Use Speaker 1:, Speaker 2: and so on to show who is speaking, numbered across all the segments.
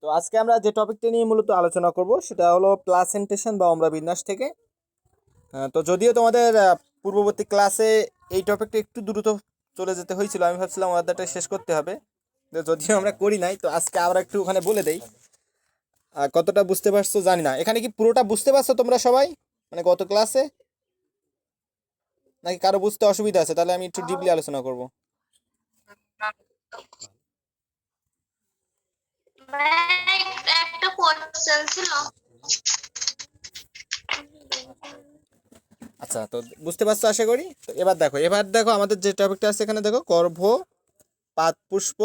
Speaker 1: তো আজকে আমরা যে টপিকটা নিয়ে মূলত আলোচনা করব সেটা হলো প্লাসেন্টেশন বা অম্লবিন্যাস থেকে। তো যদিও তোমাদের পূর্ববর্তী ক্লাসে এই টপিকটা একটু দ্রুত চলে যেতে হয়েছিল, আমি ভাবছিলাম অধ্যায়টা শেষ করতে হবে, তো যদিও আমরা করি নাই, তো আজকে আবার একটু ওখানে বলে দেই। কতটা বুঝতে পারছো জানি না, এখানে কি পুরোটা বুঝতে পারছো তোমরা সবাই, মানে গত ক্লাসে, নাকি কারো বুঝতে অসুবিধা আছে? তাহলে আমি একটু ডিপলি আলোচনা করব।
Speaker 2: একটা কোশ্চেন ছিল।
Speaker 1: আচ্ছা, তো বুঝতে পারছো আশা করি। তো এবার দেখো আমাদের যে টপিকটা আছে এখানে দেখো, পাত পুষ্প,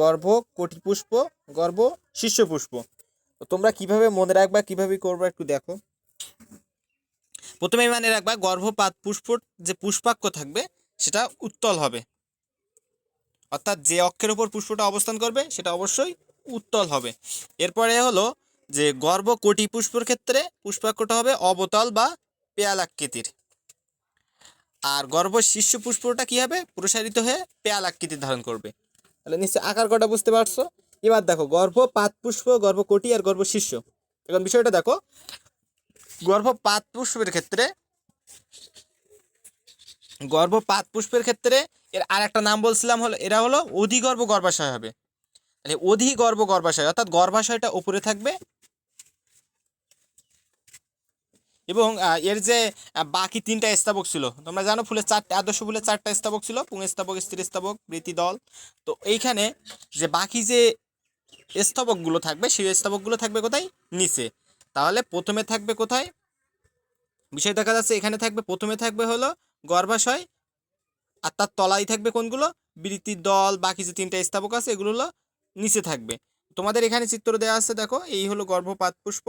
Speaker 1: গর্ভ কোটি পুষ্প, গর্ভ শীর্ষ পুষ্প। তো তোমরা কিভাবে মনে রাখবা, কিভাবে করবা একটু দেখো। প্রথমে মানে রাখবা গর্ভপাত পুষ্পর যে পুষ্পাক্ষ থাকবে সেটা উত্তল হবে, অর্থাৎ যে অক্ষের উপর পুষ্পটা অবস্থান করবে সেটা অবশ্যই উত্তল হবে। এরপরে হলো যে গর্ভ কোটি পুষ্পর ক্ষেত্রে পুষ্পাক্ষটা হবে অবতল বা পেয়ালাকৃতির। আর গর্ভ শীর্ষ পুষ্পটা কি হবে, প্রসারিত হয়ে পেয়ালাকৃতি ধারণ করবে। তাহলে নিশ্চয় আকার কটা বুঝতে পারছো। এবার দেখো গর্ভ পাত পুষ্প, গর্ভ কোটি আর গর্ভ শীর্ষ। এখন বিষয়টা দেখো, গর্ভ পাত পুষ্পের ক্ষেত্রে এর আর একটা নাম বলছিলাম, হলো এরা হলো অধিগর্ভ গর্ভাশয় হবে। মানে অধিগর্ভ গর্ভাশয় অর্থাৎ গর্ভাশয়টা উপরে থাকবে, এবং এর যে বাকি তিনটা স্তবক ছিল, তোমরা জানো ফুলের চারটে, আদর্শ ফুলের চারটা স্তবক ছিল, পুংস্তবক, স্ত্রীস্তবক, বৃতিদল। তো এইখানে যে বাকি যে স্তবকগুলো থাকবে সেই স্তবকগুলো থাকবে কোথায়, নিচে। তাহলে প্রথমে থাকবে কোথায়, বিষয় দেখা যাচ্ছে এখানে থাকবে, প্রথমে থাকবে হলো গর্ভাশয়, আর তার তলায় থাকবে কোনগুলো, বৃতির দল, বাকি যে তিনটা স্তবক আছে এগুলো হলো নিচে থাকবে। তোমাদের এখানে চিত্র দেওয়া আছে, দেখো এই হলো গর্ভপাত পুষ্প।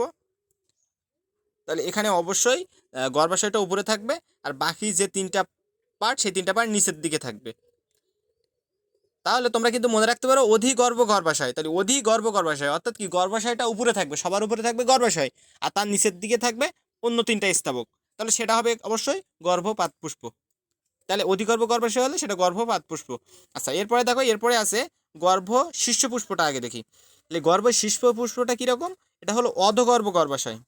Speaker 1: তাহলে এখানে অবশ্যই গর্ভাশয়টা উপরে থাকবে, আর বাকি যে তিনটা পার্ট সেই তিনটা পার্ট নিচের দিকে থাকবে। তাহলে তোমরা কিন্তু মনে রাখতে পারো অধিগর্ভ গর্ভাশয়। তাহলে অধিগর্ভ গর্ভাশয় অর্থাৎ কি, গর্ভাশয়টা উপরে থাকবে, সবার উপরে থাকবে গর্ভাশয়, আর তার নিচের দিকে থাকবে অন্য তিনটা স্তবক। তাহলে সেটা হবে অবশ্যই গর্ভপাত পুষ্প। তাহলে অধিগর্ভ গর্ভাশয় হলে সেটা গর্ভপাত পুষ্প। আচ্ছা, এরপরে দেখো, এরপরে আছে গর্ভ শীর্ষ পুষ্পটা আগে দেখি। তাহলে গর্ভ শীর্ষ পুষ্পটা কীরকম, এটা হলো অধগর্ভ গর্ভাশয়।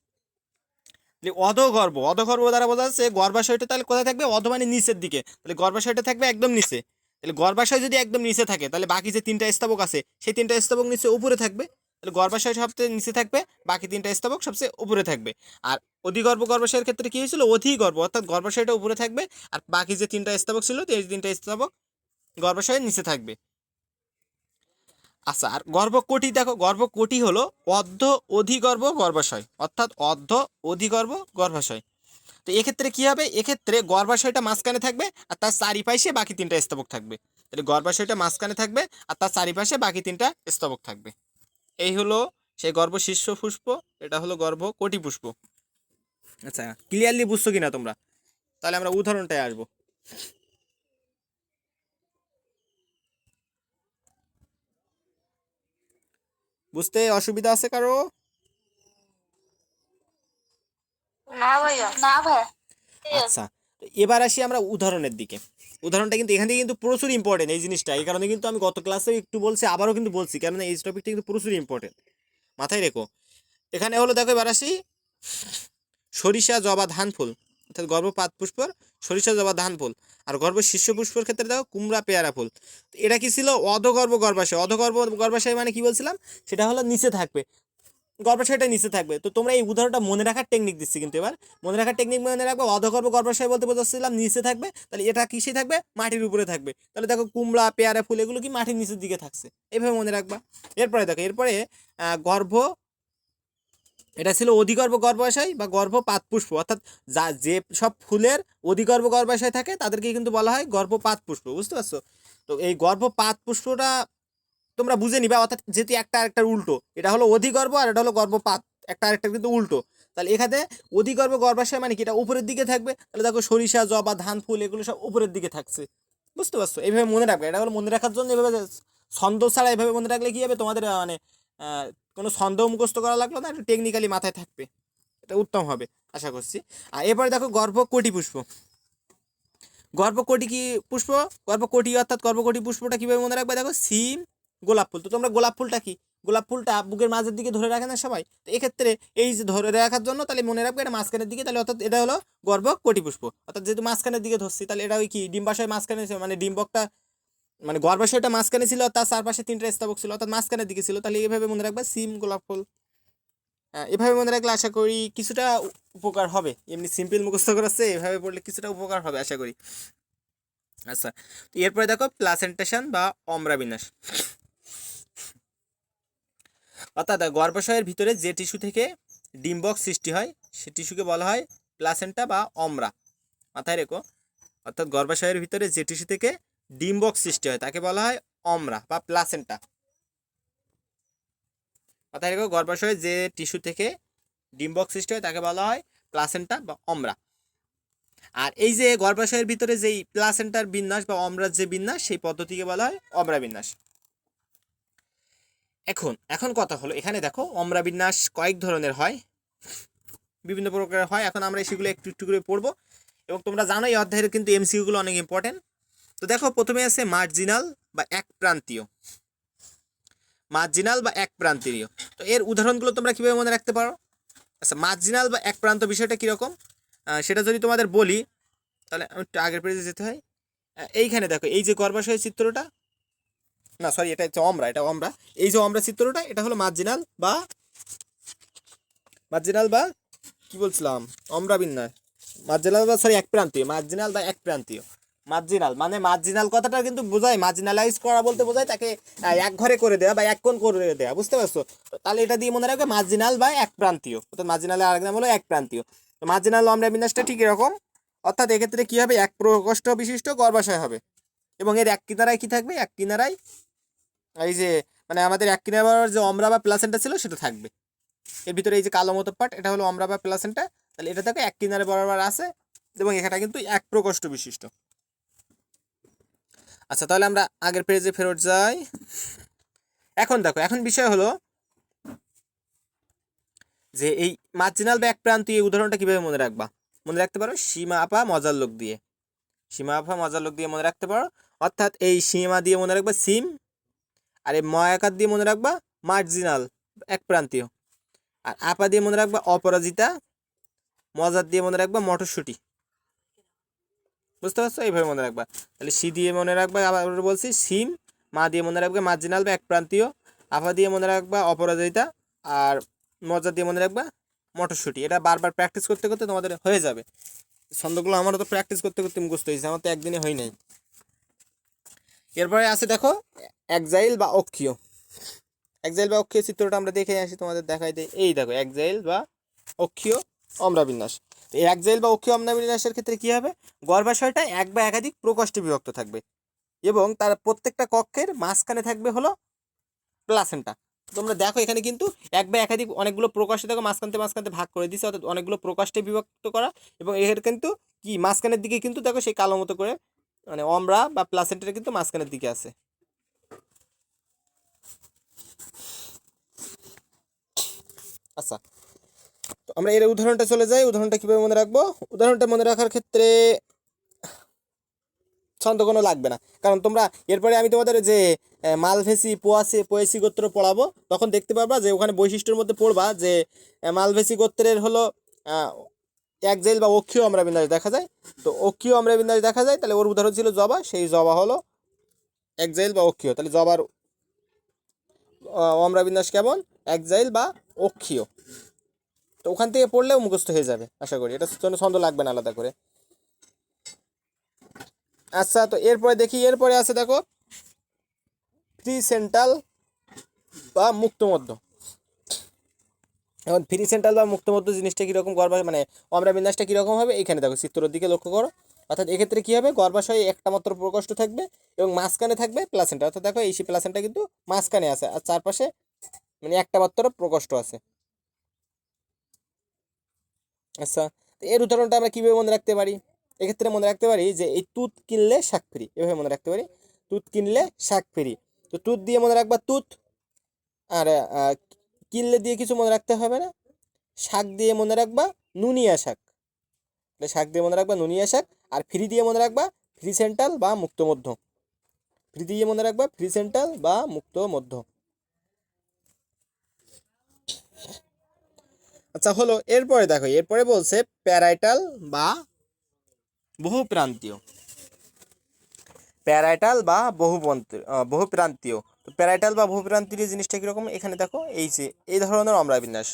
Speaker 1: অধগর্ভ দ্বারা বোঝা যাচ্ছে গর্ভাশয়টা তাহলে কোথায় থাকবে, অধ মানে নিচের দিকে, তাহলে গর্ভাশয়টা থাকবে একদম নিচে। তাহলে গর্ভাশয় যদি একদম নিচে থাকে তাহলে বাকি যে তিনটা স্তবক আছে সেই তিনটা স্তবক নিচে উপরে থাকবে। তাহলে গর্ভাশয় সবচেয়ে নিচে থাকবে, বাকি তিনটা স্তবক সবচেয়ে উপরে থাকবে। আর অধিগর্ভ গর্ভাশয়ের ক্ষেত্রে কি হয়েছিল, অধিগর্ভ অর্থাৎ গর্ভাশয়টা উপরে থাকবে, আর বাকি যে তিনটা স্তবক ছিল এই তিনটা স্তবক গর্ভাশয়ের নিচে থাকবে। আচ্ছা, আর গর্ভকোটি দেখো, গর্ভকোটি হলো অর্ধ অধিগর্ভ গর্ভাশয়, অর্থাৎ অর্ধ অধিগর্ভ গর্ভাশয়। তো এক্ষেত্রে কি হবে, এক্ষেত্রে গর্ভাশয়টা মাঝখানে থাকবে আর তার চারিপাশে বাকি তিনটা স্তবক থাকবে। তাহলে গর্ভাশয়টা মাঝখানে থাকবে আর তার চারিপাশে বাকি তিনটা স্তবক থাকবে। এই হলো সেই গর্ভ শীর্ষ পুষ্প, এটা হলো গর্ভ কোটি পুষ্প। আচ্ছা, ক্লিয়ারলি বুঝছো কিনা তোমরা? তাহলে আমরা উদাহরণটায় আসবো। বুঝতে অসুবিধা আছে কারো?
Speaker 2: না ভাইয়া, না ভাইয়া।
Speaker 1: আচ্ছা, তো এবার আসি আমরা উদাহরণের দিকে। উদাহরণটা কিন্তু এখান থেকে কিন্তু প্রচুর ইম্পর্টেন্ট এই জিনিসটা, এই কারণে কিন্তু আমি গত ক্লাসেও একটু বলছি, আবারও কিন্তু বলছি, কারণ এই টপিকটা কিন্তু প্রচুর ইম্পর্টেন্ট, মাথায় রেখো। এখানে হলো দেখো, এবার আসি সরিষা, জবা, ধান ফুল, অর্থাৎ গর্ভপাত পুষ্পর সরিষা, জবা, ধান ফুল। আর গর্ভ শীর্ষ পুষ্পর ক্ষেত্রে দেখো কুমড়া, পেয়ারা ফুল। তো এটা কি ছিল, অধগর্ভ গর্ভাশয়। অধগর্ভ গর্ভাশয় মানে কি বলছিলাম, সেটা হলো নিচে থাকবে, গর্ভাশয়টা নিচে থাকবে। তো তোমরা এই উদাহরণটা মনে রাখার টেকনিক দিচ্ছি, কিন্তু এবার মনে রাখার টেকনিক মনে রাখবে, অধগর্ভ গর্ভাশয় বলতে বোঝাচ্ছিলাম নিচে থাকবে, তাহলে এটা কিসে থাকবে, মাটির উপরে থাকবে। তাহলে দেখো কুমড়া, পেয়ারা ফুল এগুলো কি মাটির নিচের দিকে থাকছে, এইভাবে মনে রাখবা। এরপরে দেখো, এরপরে গর্ভ, এটা ছিল অধিগর্ভ গর্ভাশয় বা গর্ভপাত পুষ্প, অর্থাৎ যে সব ফুলের অধিগর্ভ গর্ভাশয় থাকে তাদেরকে কিন্তু বলা হয় গর্ভপাত পুষ্প, বুঝতে পারছো? তো এই গর্ভপাত পুষ্পটা তোমরা বুঝে নিবা, অর্থাৎ যেহেতু একটা আরেকটার উল্টো, এটা হলো অধিগর্ভ আর এটা হলো গর্ভপাত, একটা আরেকটা কিন্তু উল্টো। তাহলে এখানে অধিগর্ভ গর্ভাশয় মানে কি, এটা উপরের দিকে থাকবে। তাহলে দেখো সরিষা, জবা, ধান ফুল এগুলো সব উপরের দিকে থাকছে, বুঝতে পারছো? এইভাবে মনে রাখবে, এটা হলো মনে রাখার জন্য। এভাবে ছন্দ ছাড়া এভাবে মনে রাখলে কি হবে, তোমাদের মানে কোনো ছন্দ মুখস্থ করা লাগলো না, একটু টেকনিক্যালি মাথায় থাকবে, এটা উত্তম হবে আশা করছি। আর এরপরে দেখো গর্ভকোটি পুষ্প। গর্ভকোটি কি পুষ্প, গর্ভকোটি অর্থাৎ গর্ভকোটি পুষ্পটা কীভাবে মনে রাখবে, দেখো সিম, গোলাপ ফুল। তো তোমরা গোলাপ ফুলটা কি গোলাপ ফুলটা বুকের মাঝের দিকে ধরে রাখে না সবাই, তো এক্ষেত্রে এই যে ধরে রাখার জন্য তাহলে মনে রাখবে এটা মাঝখানের দিকে, তাহলে অর্থাৎ এটা হলো গর্ভক কটিপুষ্প। অর্থাৎ যেহেতু মাঝখানের দিকে ধরছি তাহলে এটা ওই কি ডিম্বাশয় মাঝখানে, মানে ডিম্বকটা মানে গর্ভাশয়টা মাঝখানে ছিল, তার চারপাশে 3টা স্তবক ছিল, অর্থাৎ মাঝখানের দিকে ছিল। তাহলে এইভাবে মনে রাখবে সিম গোলাপ ফুল। এভাবে মনে রাখলে আশা করি কিছুটা উপকার হবে। এমনি সিম্পল মুখস্থ করাচ্ছে, এভাবে পড়লে কিছুটা উপকার হবে আশা করি। আচ্ছা, তো এরপরে দেখো প্লাসেন্টেশন বা অম্রাবিন্যাস। অর্থাৎ গর্ভাশয়ের ভিতরে যে টিস্যু থেকে ডিম্বক সৃষ্টি হয় সে টিস্যুকে বলা হয় প্লাসেন্টা বা অম্রা। মাথায় রেখো, অর্থাৎ গর্ভাশয়ের ভিতরে যে টিস্যু থেকে ডিম্বক সৃষ্টি হয় তাকে বলা হয় অম্রা বা প্লাসেন্টা। মাথায় রেখো, গর্ভাশয়ে যে টিস্যু থেকে ডিম্বক সৃষ্টি হয় তাকে বলা হয় প্লাসেন্টা বা অম্রা। আর এই যে গর্ভাশয়ের ভিতরে যেই প্লাসেন্টার বিন্যাস বা অম্রার যে বিন্যাস সেই পদ্ধতিকে বলা হয় অম্রা বিন্যাস। এখন কথা হলো, এখানে দেখো অম্রা বিন্যাস কয়েক ধরনের হয়, বিভিন্ন প্রকারের হয়। এখন আমরা সেগুলো একটু একটু করে পড়বো, এবং তোমরা জানো এই অধ্যায়ের কিন্তু এমসিকিউগুলো অনেক ইম্পর্টেন্ট। তো দেখো প্রথমে আছে মার্জিনাল বা এক প্রান্তীয়। মার্জিনাল বা এক প্রান্তীয়, তো এর উদাহরণগুলো তোমরা কীভাবে মনে রাখতে পারো? আচ্ছা, মার্জিনাল বা এক প্রান্ত বিষয়টা কীরকম সেটা যদি তোমাদের বলি, তাহলে একটু আগের পেজে যেতে হয়। এইখানে দেখো এই যে গর্ভাশয় চিত্রটা, না সরি এটা হচ্ছে অম্রা, এটা অম্রা। এই যে অম্রা চিত্রটা এটা হলো মার্জিনাল বা কি বলছিলাম, অম্রা বিন্যাস। মার্জিনাল বা সরি এক প্রান্তীয়, মার্জিনাল বা এক প্রান্তীয়। মার্জিনাল মানে মার্জিনাল কথাটা কিন্তু বোঝায়, মার্জিনালাইজ করা বলতে বোঝায় তাকে এক ঘরে করে দেওয়া বা এক কোণ করে দেওয়া, বুঝতে পারছো? তাহলে এটা দিয়ে মনে রাখবে মার্জিনাল বা এক প্রান্তীয়, অর্থাৎ মার্জিনালের আরেক নাম হলো এক প্রান্তীয়। তো মার্জিনাল অম্রা বিন্যাসটা ঠিক এরকম, অর্থাৎ এক্ষেত্রে কী হবে, এক প্রকোষ্ঠ বিশিষ্ট গর্ভাশয় হবে, এবং এর এক কিনারায় কী থাকবে, এক কিনারায় এই যে মানে আমাদের এক কিনারার যে অম্রা বা প্লাসেন্টা ছিল সেটা থাকবে। এর ভিতরে এই যে কালো মতো পার্ট এটা হলো অম্রা বা প্লাসেন্টা, তাহলে এটা থেকে এক কিনারে বরাবর আছে, এবং এখানটা কিন্তু এক প্রকোষ্ঠ বিশিষ্ট। আচ্ছা, তাহলে আমরা আগের পেজে ফেরত যাই। এখন দেখো, এখন বিষয় হলো যে এই মার্জিনাল বা এক প্রান্তীয় উদাহরণটা কীভাবে মনে রাখবা? মনে রাখতে পারো সীমা আপা মজার লোক দিয়ে, সীমা আপা মজার লোক দিয়ে মনে রাখতে পারো। অর্থাৎ এই সীমা দিয়ে মনে রাখবা সিম, আর এই ময়াকার দিয়ে মনে রাখবা মার্জিনাল এক প্রান্তীয়, আর আপা দিয়ে মনে রাখবা অপরাজিতা, মজার দিয়ে মনে রাখবা মটরশুঁটি। বুঝতে পারছো? এইভাবে মনে রাখবা। তাহলে সি দিয়ে মনে রাখবা, আবার বলছি সিম, মা দিয়ে মনে রাখবা মার্জিনাল বা এক প্রান্তীয়, আপা দিয়ে মনে রাখবা অপরাজিতা, আর মজা দিয়ে মনে রাখবা মটরশুঁটি। এটা বারবার প্র্যাকটিস করতে করতে তোমাদের হয়ে যাবে। ছন্দগুলো আমারও তো প্র্যাকটিস করতে করতে মুখস্থ হয়েছে, আমার তো একদিনে হয় নাই। এরপরে আছে দেখো একজাইল বা অক্ষীয়। একজাইল বা অক্ষীয় চিত্রটা আমরা দেখে আসি, তোমাদের দেখাই দিই। এই দেখো একজাইল বা অক্ষীয় অম্রাবিন্যাস। এই একজাইল বা অক্ষীয় অম্রাবিন্যাসের ক্ষেত্রে কী হবে, গর্ভাশয়টা এক বা একাধিক প্রকোষ্ঠে বিভক্ত থাকবে, এবং তার প্রত্যেকটা কক্ষের মাঝখানে থাকবে হলো প্লাসেন্টা। তোমরা দেখো এখানে কিন্তু এক বা একাধিক অনেকগুলো প্রকাশে দেখো মাঝখানতে ভাগ করে দিচ্ছে, অর্থাৎ অনেকগুলো প্রকাশে বিভক্ত করা, এবং এর কিন্তু কি মাঝখানের দিকে কিন্তু দেখো সেই কালো মতো করে মানে অম্রা বা প্লাসেন্টাটা কিন্তু মাঝখানের দিকে আছে। আচ্ছা, তো আমরা এর উদাহরণটা চলে যাই। উদাহরণটা কীভাবে মনে রাখবো? উদাহরণটা মনে রাখার ক্ষেত্রে ছন্দ কোনো লাগবে না, কারণ তোমরা এরপরে আমি তোমাদের যে মালভেসি পোয়েসি গোত্র পড়াবো, তখন দেখতে পারবা যে ওখানে বৈশিষ্ট্যের মধ্যে পড়বা যে মালভেসি গোত্রের হলো একজাইল বা অক্ষীয় অম্রাবিন্যাস দেখা যায়। তো অক্ষীয় অম্রাবিন্যাস দেখা যায়, তাহলে ওর উদাহরণ ছিল জবা, সেই জবা হলো একজাইল বা অক্ষীয়। তাহলে জবার অম্রাবিন্যাস কেমন, একজাইল বা অক্ষীয়। তো ওখান থেকে পড়লেও মুখস্থ হয়ে যাবে আশা করি, এটার জন্য ছন্দ লাগবে না আলাদা করে। আচ্ছা, তো এরপরে দেখি, এরপরে আছে দেখো প্রিসেন্টাল বা মুক্তমধ্য। এখন প্রিসেন্টাল বা মুক্তমধ্য জিনিসটা কীরকম, মানে অম্রাবিন্যাসটা কীরকম হবে, এখানে দেখো চিত্রের দিকে লক্ষ্য করো। অর্থাৎ এক্ষেত্রে কী হবে, গর্ভাশয়ে একটা মাত্র প্রকোষ্ঠ থাকবে, এবং মাঝখানে থাকবে প্লাসেন্টা। অর্থাৎ দেখো এই প্লাসেন্টা কিন্তু মাঝখানে আছে, আর চারপাশে মানে একটা মাত্র প্রকোষ্ঠ আছে। আচ্ছা, তো এর উদাহরণটা আমরা কীভাবে মনে রাখতে পারি? এক্ষেত্রে মনে রাখতে পারি যে এই তুত কিনলে শাক ফ্রি, এভাবে মনে রাখতে পারি, তুত কিনলে শাক ফ্রি। তো তুত দিয়ে মনে রাখবা তুত, আর কিনলে দিয়ে কিছু মনে রাখতে হবে না। শাক দিয়ে মনে রাখবা নুনিয়া শাক, শাক দিয়ে মনে রাখবা নুনিয়া শাক। আর ফ্রি দিয়ে মনে রাখবা প্রিসেন্টাল বা মুক্তমধ্য, ফ্রি দিয়ে মনে রাখবা প্রিসেন্টাল বা মুক্তমধ্য। আচ্ছা হলো, এরপরে দেখো, এরপরে বলছে প্যারাইটাল বা বহুপ্রান্তীয়। প্যারাইটাল বা বহুপ্রান্তীয়। তো প্যারাইটাল বা বহুপ্রান্তীয় জিনিসটা কীরকম, এখানে দেখো এই যে এই ধরনের অম্লাবিন্যাস।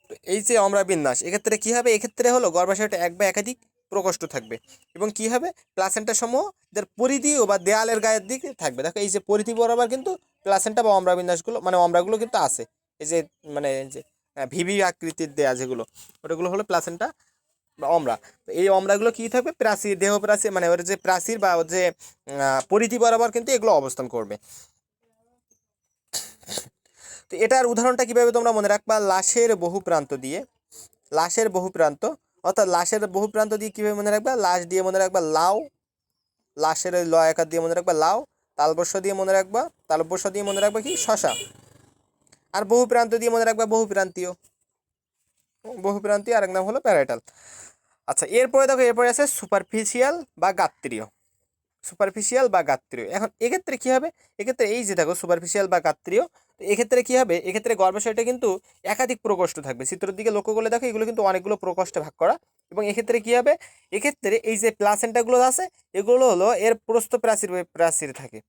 Speaker 1: তো এই যে অম্লাবিন্যাস, এক্ষেত্রে কী হবে, এক্ষেত্রে হলো গর্ভাশয়টা এক বা একাধিক প্রকোষ্ঠ থাকবে এবং কী হবে, প্লাসেন্টা সমূহ যার পরিধি ও বা দেয়ালের গায়ের দিকে থাকবে। দেখো এই যে পরিধি বরাবর কিন্তু প্লাসেন্টা বা অম্লাবিন্যাসগুলো মানে অম্লাগুলো কিন্তু আছে। এই যে মানে যে ভিভি আকৃতির দেয়া যেগুলো, ওটাগুলো হলো প্লাসেন্টা বা অমরা। তো এই অমরাগুলো কী থাকবে, প্রাচীর, দেহ প্রাচীর, মানে ওর যে প্রাচীর বা ওর যে পরিধি বরাবর কিন্তু এগুলো অবস্থান করবে। তো এটার উদাহরণটা কীভাবে তোমরা মনে রাখবা, লাশের বহু প্রান্ত দিয়ে, লাশের বহু প্রান্ত, অর্থাৎ লাশের বহু প্রান্ত দিয়ে কীভাবে মনে রাখবা, লাশ দিয়ে মনে রাখবা লাউ, লাশের ল আকার দিয়ে মনে রাখবা লাউ, তালবস্য দিয়ে মনে রাখবা, তালবস্য দিয়ে মনে রাখবা কি শশা, আর বহু প্রান্ত দিয়ে মনে রাখবা বহুপ্রান্তীয়। বহুপ্রান্তীয় আরেক নাম হলো প্যারাইটাল। আচ্ছা এরপরে দেখো, এরপরে আছে সুপারফিশিয়াল বা গাত্রীয়। সুপারফিশিয়াল বা গাত্রীয়, এখন এক্ষেত্রে কী হবে, এক্ষেত্রে এই যে দেখো সুপারফিশিয়াল বা গাত্রীয়, তো এক্ষেত্রে কী হবে, এক্ষেত্রে গর্ভাশয়টা কিন্তু একাধিক প্রকোষ্ঠ থাকবে। চিত্রের দিকে লক্ষ্য করলে দেখো এগুলো কিন্তু অনেকগুলো প্রকোষ্ঠে ভাগ করা। এবং এক্ষেত্রে কী হবে, এক্ষেত্রে এই যে প্লাসেন্টাগুলো আছে এগুলো হলো এর প্রস্থ প্রাচীর প্রাচীর থাকে।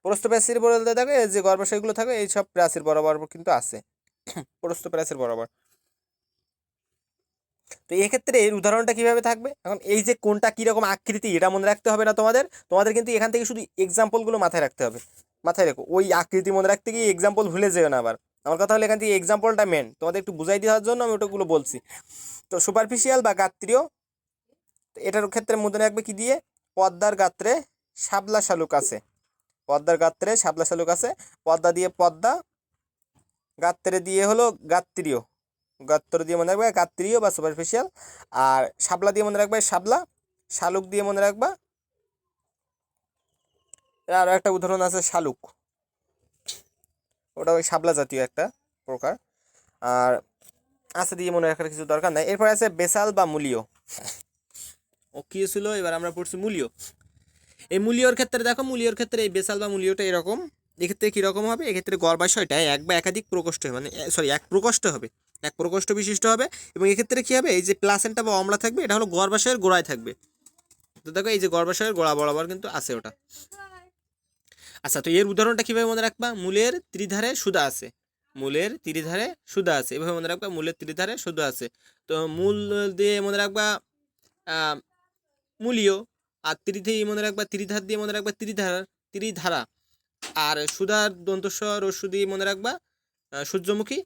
Speaker 1: প্রস্থ প্রাচীর বলতে দেখো এই যে গর্ভাশয়গুলো থাকে এই সব প্রাচীর বরাবর কিন্তু আছে, প্রস্থ প্রাচীর বরাবর। তো এক্ষেত্রে এর উদাহরণটা কীভাবে থাকবে, এখন এই যে কোনটা কীরকম আকৃতি এটা মনে রাখতে হবে না তোমাদের, তোমাদের কিন্তু এখান থেকে শুধু এক্সাম্পলগুলো মাথায় রাখতে হবে। মাথায় রেখো, ওই আকৃতি মনে রাখতে গিয়ে এক্সাম্পল ভুলে যেও না আবার। আমার কথা হলো এখান থেকে এক্সাম্পলটা মেন, তোমাদের একটু বুঝাই দেওয়ার জন্য আমি ওটাগুলো বলছি। তো সুপারফিশিয়াল বা গাত্রীয়, এটার ক্ষেত্রে মনে রাখবে কি দিয়ে, পদ্মার গাত্রে শাপলা শালুক আছে, পদ্মার গাত্রে শাপলা শালুক আছে, পদ্মা দিয়ে পদ্মা, গাত্রে দিয়ে হলো গাত্রীয়, গাত্র দিয়ে মনে রাখবে গাত্রীয় বা সুপারফিশিয়াল, আর শাপলা দিয়ে মনে রাখবে শাপলা, শালুক দিয়ে মনে রাখবা, আরও একটা উদাহরণ আছে শালুক, ওটা ওই শাপলা জাতীয় একটা প্রকার, আর আছে দিয়ে মনে রাখার কিছু দরকার নাই। এরপর আছে বেসাল বা মূলীয়। ও কী ছিল, এবার আমরা পড়ছি মূলীয়। এই মূলীয়র ক্ষেত্রে দেখো, মূলীয়র ক্ষেত্রে এই বেসাল বা মূলীয়টা এরকম, এক্ষেত্রে কীরকম হবে, এক্ষেত্রে গর্ভাশয়টা এক বা একাধিক প্রকোষ্ঠ মানে সরি এক প্রকোষ্ঠ হবে, এক প্রকোষ্ঠ বিশিষ্ট হবে। এবং এক্ষেত্রে কী হবে, এই যে প্লাসেন্টা বা অমলা থাকবে এটা হলো গর্ভাশয়ের গোড়ায় থাকবে। তো দেখো এই যে গর্ভাশয়ের গোড়া বরাবর কিন্তু আছে ওটা। আচ্ছা তো এর উদাহরণটা কীভাবে মনে রাখবা, মূলের ত্রিধারে সুদা আছে, মূলের ত্রিধারে সুদা আছে, এভাবে মনে রাখবা, মূলের ত্রিধারে সুদা আছে। তো মূল দিয়ে মনে রাখবা মূলীয়, আর ত্রিধি মনে রাখবা, ত্রিধার দিয়ে মনে রাখবা ত্রিধারা, আর সুধার দন্তস্ব রস্যু দিয়ে মনে রাখবা সূর্যমুখী,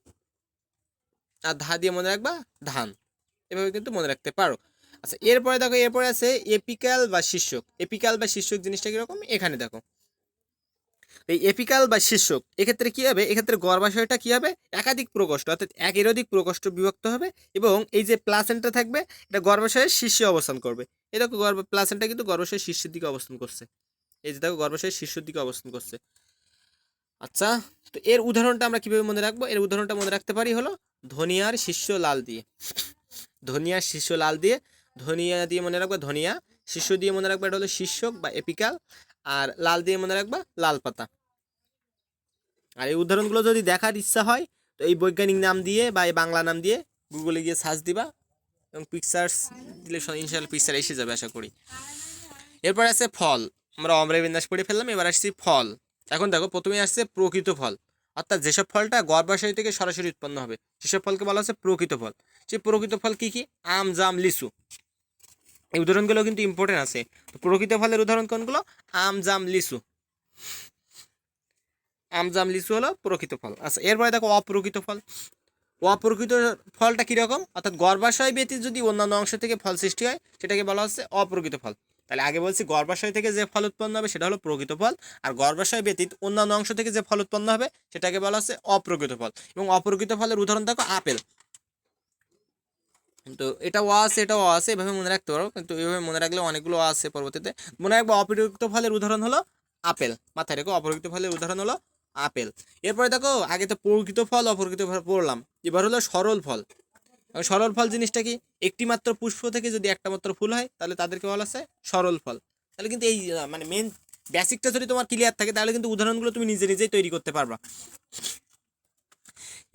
Speaker 1: আর ধা দিয়ে মনে রাখবা ধান। এভাবে কিন্তু মনে রাখতে পারো। আচ্ছা এরপরে দেখো, এরপরে আছে এপিক্যাল বা শীর্ষক। এপিক্যাল বা শীর্ষক জিনিসটা কীরকম, এখানে দেখো এই এপিক্যাল বা শীর্ষক, এক্ষেত্রে কী হবে, এক্ষেত্রে গর্ভাশয়টা কী হবে, একাধিক প্রকোষ্ঠ অর্থাৎ এর অধিক প্রকোষ্ঠ বিভক্ত হবে। এবং এই যে প্লাসেন্টা থাকবে এটা গর্ভাশয়ের শীর্ষে অবস্থান করবে। এই দেখো প্লাসেন্টা কিন্তু গর্ভাশয়ের শীর্ষের দিকে অবস্থান করছে, এই যে দেখো গর্ভাশয়ের শীর্ষের দিকে অবস্থান করছে। আচ্ছা তো এর উদাহরণটা আমরা কীভাবে মনে রাখবো, এর উদাহরণটা মনে রাখতে পারি হলো ধনিয়ার শীর্ষ লাল দিয়ে, ধনিয়ার শীর্ষ লাল দিয়ে, ধনিয়া দিয়ে মনে রাখবা ধনিয়া, শীর্ষ দিয়ে মনে রাখবা এটা হলো শীর্ষক বা এপিক্যাল, আর লাল দিয়ে মনে রাখবা লাল পাতা। আর এই উদাহরণগুলো যদি দেখার ইচ্ছা হয় তো এই বৈজ্ঞানিক নাম দিয়ে বা এই বাংলা নাম দিয়ে গুগলে গিয়ে সার্চ দিবা এবং পিকচার্স দিলে ইনশাআল্লাহ পিকচার এসে যাবে আশা করি। এরপর আছে ফল, আমরা অমরা বিন্যাস পড়ে ফেললাম, এবার আসছি ফল। এখন দেখো প্রথমেই আসছে প্রকৃত ফল, অর্থাৎ যেসব ফলটা গর্ভাশয় থেকে সরাসরি উৎপন্ন হবে সেসব ফলকে বলা হচ্ছে প্রকৃত ফল। সেই প্রকৃত ফল কী কী, আম, জাম, লিচু, এই উদাহরণগুলো কিন্তু ইম্পর্টেন্ট আছে। তো প্রকৃত ফলের উদাহরণ কোনগুলো, আম, জাম, লিচু, আম, জাম, লিচু হলো প্রকৃত ফল। আচ্ছা এরপরে দেখো অপ্রকৃত ফল। অপ্রকৃত ফলটা কীরকম, অর্থাৎ গর্ভাশয় ব্যতীত যদি অন্যান্য অংশ থেকে ফল সৃষ্টি হয় সেটাকে বলা হচ্ছে অপ্রকৃত ফল। তাহলে আগে বলছি গর্ভাশয় থেকে যে ফল উৎপন্ন হবে সেটা হলো প্রকৃত ফল, আর গর্ভাশয় ব্যতীত অন্যান্য অংশ থেকে যে ফল উৎপন্ন হবে সেটাকে বলা হচ্ছে অপ্রকৃত ফল। এবং অপ্রকৃত ফলের উদাহরণ দেখো আপেল। তো এটাও আছে, এটাও আছে, এভাবে মনে রাখতে পারো, কিন্তু এভাবে মনে রাখলে অনেকগুলো আছে পরবর্তীতে মনে রাখবো। অপ্রকৃত ফলের উদাহরণ হলো আপেল, মাথায় রেখো, অপ্রকৃত ফলের উদাহরণ হলো আপেল। এরপরে দেখো আগে তো প্রকৃত ফল অপ্রকৃত ফল পড়লাম, এবার হলো সরল ফল। সরল ফল জিনিসটা কি, একটি মাত্র পুষ্প থেকে যদি একটা মাত্র ফুল হয় তাহলে তাদেরকে বলা হচ্ছে সরল ফল। তাহলে কিন্তু এই মানে মেন বেসিকটা যদি তোমার ক্লিয়ার থাকে তাহলে কিন্তু উদাহরণগুলো তুমি নিজে নিজেই তৈরি করতে পারবা।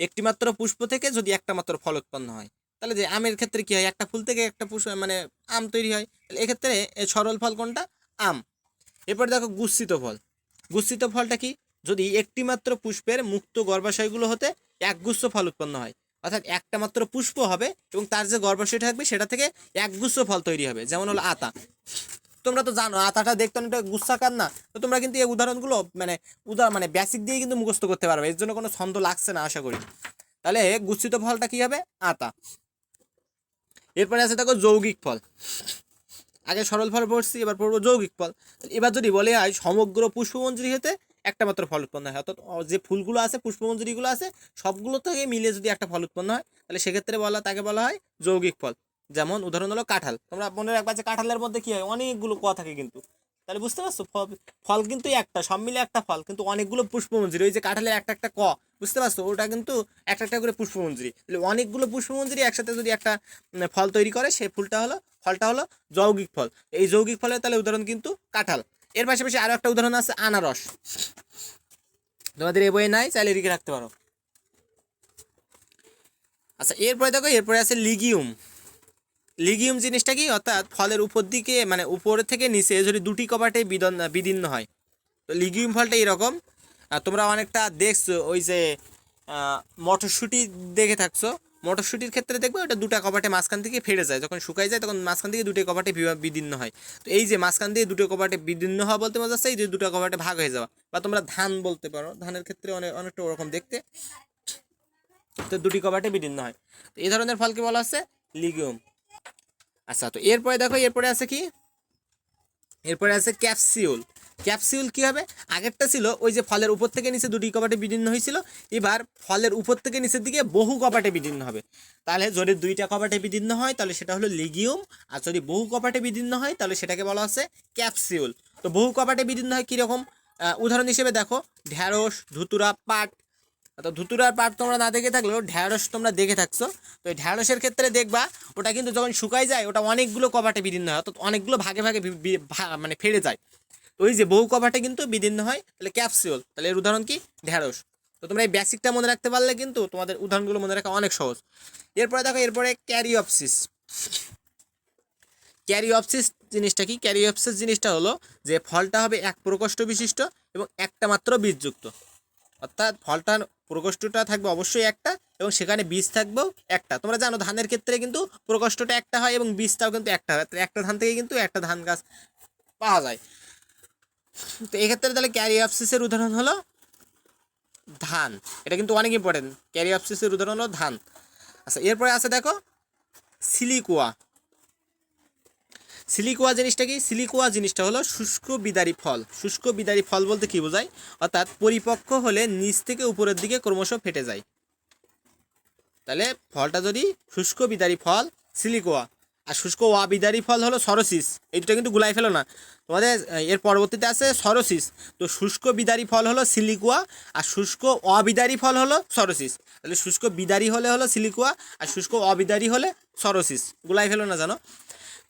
Speaker 1: একটি মাত্র পুষ্প থেকে যদি একটা মাত্র ফল উৎপন্ন হয়, তাহলে যে আমের ক্ষেত্রে কি হয়, একটা ফুল থেকে একটা পুষ্প মানে আম তৈরি হয়, তাহলে এক্ষেত্রে সরল ফল কোনটা, আম। এরপর দেখো গুচ্ছিত ফল। গুচ্ছিত ফলটা কি, যদি একটি মাত্র পুষ্পের মুক্ত গর্ভাশয়গুলো হতে একগুচ্ছ ফল উৎপন্ন হয়, অর্থাৎ একটা মাত্র পুষ্প হবে এবং তার যে গর্ভাশয় থাকবে সেটা থেকে একগুচ্ছ ফল তৈরি হবে, যেমন হলো আতা। তোমরা তো জানো আতাটা দেখতে অনেকটা গুচ্ছাকার না, তো তোমরা কিন্তু এই উদাহরণগুলো মানে বেসিক দিয়ে কিন্তু মুখস্থ করতে পারবে, এর জন্য কোনো ছন্দ লাগছে না আশা করি। তাহলে গুচ্ছিত ফলটা কি হবে, আতা। এরপরে আছে দেখো যৌগিক ফল। আগে সরল ফল পড়ছি, এবার পড়বো যৌগিক ফল। এবার যদি বলে হয় সমগ্র পুষ্পমঞ্জরি হতে একটা মাত্র ফল উৎপন্ন হয়, অর্থাৎ যে ফুলগুলো আছে পুষ্পমঞ্জরিগুলো আছে সবগুলো থেকে মিলে যদি একটা ফল উৎপন্ন হয়, তাহলে সেক্ষেত্রে তাকে বলা হয় যৌগিক ফল। যেমন উদাহরণ হলো কাঁঠাল। তোমরা মনে রাখবা যে কাঁঠালের মধ্যে কি হয়, অনেকগুলো ক থাকে কিন্তু, তাহলে বুঝতে পারছো ফল কিন্তু একটা, সব মিলে একটা ফল, কিন্তু অনেকগুলো পুষ্পমঞ্জরি। ওই যে কাঁঠালের একটা একটা ক, বুঝতে পারছো, ওটা কিন্তু একটা একটা করে পুষ্পমঞ্জরি। তাহলে অনেকগুলো পুষ্পমঞ্জরি একসাথে যদি একটা ফল তৈরি করে, সেই ফলটা হলো যৌগিক ফল। এই যৌগিক ফলের তাহলে উদাহরণ কিন্তু কাঁঠাল। এর পাশাপাশি আরো একটা উদাহরণ আছে আনারস। তোমাদের এই বইয়ে নাই, চাইলে লিখে রাখতে পারো। আচ্ছা, এরপরে দেখো, এরপরে আছে লিগিউম। লিগিউম জিনিসটা কি, অর্থাৎ ফলের উপর দিকে মানে উপর থেকে নিচে যদি দুটি কপাটে বিদীর্ণ হয়। তো লিগিউম ফলটা এরকম। তোমরা অনেকটা দেখছো ওই যে মটরশুঁটি দেখে থাকছো, মটরশুঁটির ক্ষেত্রে দেখবে ওটা দুটা কপাটে মাঝখান থেকে ফেড়ে যায়, যখন শুকায় যায় তখন মাঝখান থেকে দুটো কপাটে বিদীর্ণ হয়। তো এই যে মাঝখান দিয়ে দুটো কপাটে বিদীর্ণ হওয়া বলতে মজা এই যে দুটো কপাটে ভাগ হয়ে যাওয়া, বা তোমরা ধান বলতে পারো, ধানের ক্ষেত্রে অনেকটা ওরকম দেখতে। তো দুটি কপাটে বিদীর্ণ হয়, তো এই ধরনের ফলকে বলা হচ্ছে লিগিউম। আচ্ছা, তো এরপরে দেখো, এরপরে আছে কি, এরপরে আছে ক্যাপসিউল। ক্যাপসিউল কি হবে, আগেরটা ছিল ওই যে ফলের উপর থেকে নিচে দুটি কপাটে বিদীর্ণ হয়েছিল, এবার ফলের উপর থেকে নিচের দিকে বহু কপাটে বিদীর্ণ হবে। তাহলে যদি দুইটা কপাটে বিদীর্ণ হয় তাহলে সেটা হলো লিগিউম, আর যদি বহু কপাটে বিদীর্ণ হয় তাহলে সেটাকে বলা হচ্ছে ক্যাপসিউল। তো বহু কপাটে বিদীর্ণ হয় কীরকম, উদাহরণ হিসেবে দেখো ঢ্যাঁড়স, ধুতুরা, পাট। তো ধুতুরার পাট তোমরা না দেখে থাকলেও ঢ্যাঁড়স তোমরা দেখে থাকছো। তো এই ঢ্যাঁড়সের ক্ষেত্রে দেখবা ওটা কিন্তু যখন শুকায় যায় ওটা অনেকগুলো কপাটে বিদীর্ণ হয়, অর্থাৎ অনেকগুলো ভাগে ভাগে মানে ফেড়ে যায়। তো ওই যে বহু কপাটে কিন্তু বিদীর্ণ হয়, তাহলে ক্যাপসিউল। তাহলে এর উদাহরণ কি, ঢ্যাঁড়স। তো তোমরা এই বেসিকটা মনে রাখতে পারলে কিন্তু তোমাদের উদাহরণগুলো মনে রাখা অনেক সহজ। এরপরে দেখো, এরপরে ক্যারিওপসিস। ক্যারিওপসিস জিনিসটা কি, ক্যারিওপসিস জিনিসটা হলো যে ফলটা হবে এক প্রকোষ্ঠ বিশিষ্ট এবং একটা মাত্র বীজযুক্ত, অর্থাৎ ফলটার প্রকোষ্ঠটা থাকবে অবশ্যই একটা এবং সেখানে বীজ থাকবেও একটা। তোমরা জানো ধানের ক্ষেত্রে কিন্তু প্রকোষ্ঠটা একটা হয় এবং বীজটাও কিন্তু একটা হয়, একটা ধান থেকে কিন্তু একটা ধান গাছ পাওয়া যায়। তো এক্ষেত্রে তাহলে ক্যারিওপসিসের উদাহরণ হলো ধান। এটা কিন্তু অনেক ইম্পর্টেন্ট, ক্যারিওপসিসের উদাহরণ হলো ধান। আচ্ছা, এরপরে আছে দেখো সিলিকুয়া। সিলিকুয়া জিনিসটা কি, সিলিকুয়া জিনিসটা হলো শুষ্ক বিদারী ফল। শুষ্ক বিদারী ফল বলতে কি বোঝায়, অর্থাৎ পরিপক্ক হলে নিচ থেকে উপরের দিকে ক্রমশ ফেটে যায়। তাহলে ফলটা যদি শুষ্ক বিদারী ফল সিলিকুয়া, আর শুষ্ক অবিদারী ফল হলো সরোসিস। এই দুটো কিন্তু গুলাই ফেলো না, তোমাদের এর পরবর্তীতে আছে সরোসিস। তো শুষ্ক বিদারী ফল হলো সিলিকুয়া আর শুষ্ক অবিদারী ফল হলো সরোসিস। তাহলে শুষ্ক বিদারী হলো সিলিকুয়া আর শুষ্ক অবিদারী হলে সরোসিস, গুলাই ফেলো না জানো।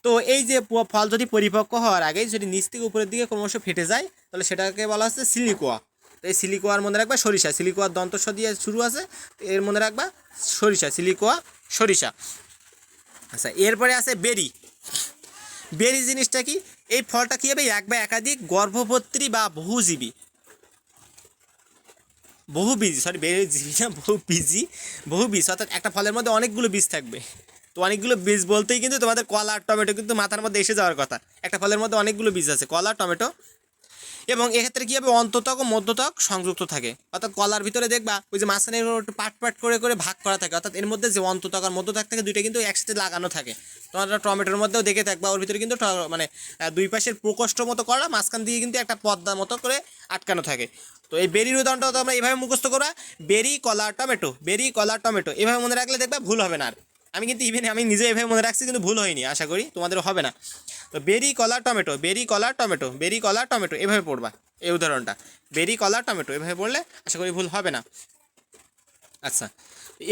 Speaker 1: তো এই যে ফল যদি পরিপক্ক হওয়ার আগে যদি নিচ থেকে উপরের দিকে ক্রমশ ফেটে যায় তাহলে সেটাকে বলা হচ্ছে সিলিকুয়া। তো এই সিলিকুয়ার মনে রাখবা সরিষা, সিলিকুয়ার দন্তস্ব দিয়ে শুরু আছে, এর মনে রাখবা সরিষা, সিলিকুয়া সরিষা। আচ্ছা, এরপরে আছে বেরি। বেরি জিনিসটা কি, এই ফলটা কী হবে, এক বা একাধিক গর্ভবর্তী বা বহুজীবী বহু বীজ, অর্থাৎ একটা ফলের মধ্যে অনেকগুলো বীজ থাকবে। তো অনেকগুলো বীজ বলতেই কিন্তু তোমাদের কলা আর টমেটো কিন্তু মাথার মধ্যে এসে যাওয়ার কথা। একটা ফলের মধ্যে অনেকগুলো বীজ আছে, কলা, টমেটো, এবং এক্ষেত্রে কী হবে, অন্ততক ও মধ্যতক সংযুক্ত থাকে। অর্থাৎ কলার ভিতরে দেখবা ওই যে মাঝখানে একটু পাট পাট করে করে ভাগ করা থাকে, অর্থাৎ এর মধ্যে যে অন্ততক আর মধ্যতক থাকে দুইটা কিন্তু একসাথে লাগানো থাকে। তোমরা টমেটোর মধ্যেও দেখে থাকবা ওর ভিতরে কিন্তু মানে দুই পাশের প্রকোষ্ঠ মতো করা, মাঝখান দিয়ে কিন্তু একটা পর্দা মতো করে আটকানো থাকে। তো এই বেরির উদাহরণটা তোমরা এইভাবে মুখস্থ করবা, বেরি, কলা, টমেটো, বেরি, কলা, টমেটো, এভাবে মনে রাখলে দেখবা ভুল হবে না আর। আমি কিন্তু আমি নিজে এভাবে মনে রাখছি কিন্তু ভুল হয়নি, আশা করি তোমাদের হবে না। তো বেরি, কলা, টমেটো, বেরি, কলা, টমেটো, বেরি, কলা, টমেটো, এভাবে পড়বা এই উদাহরণটা, বেরি, কলা, টমেটো, এভাবে পড়লে আশা করি ভুল হবে না। আচ্ছা,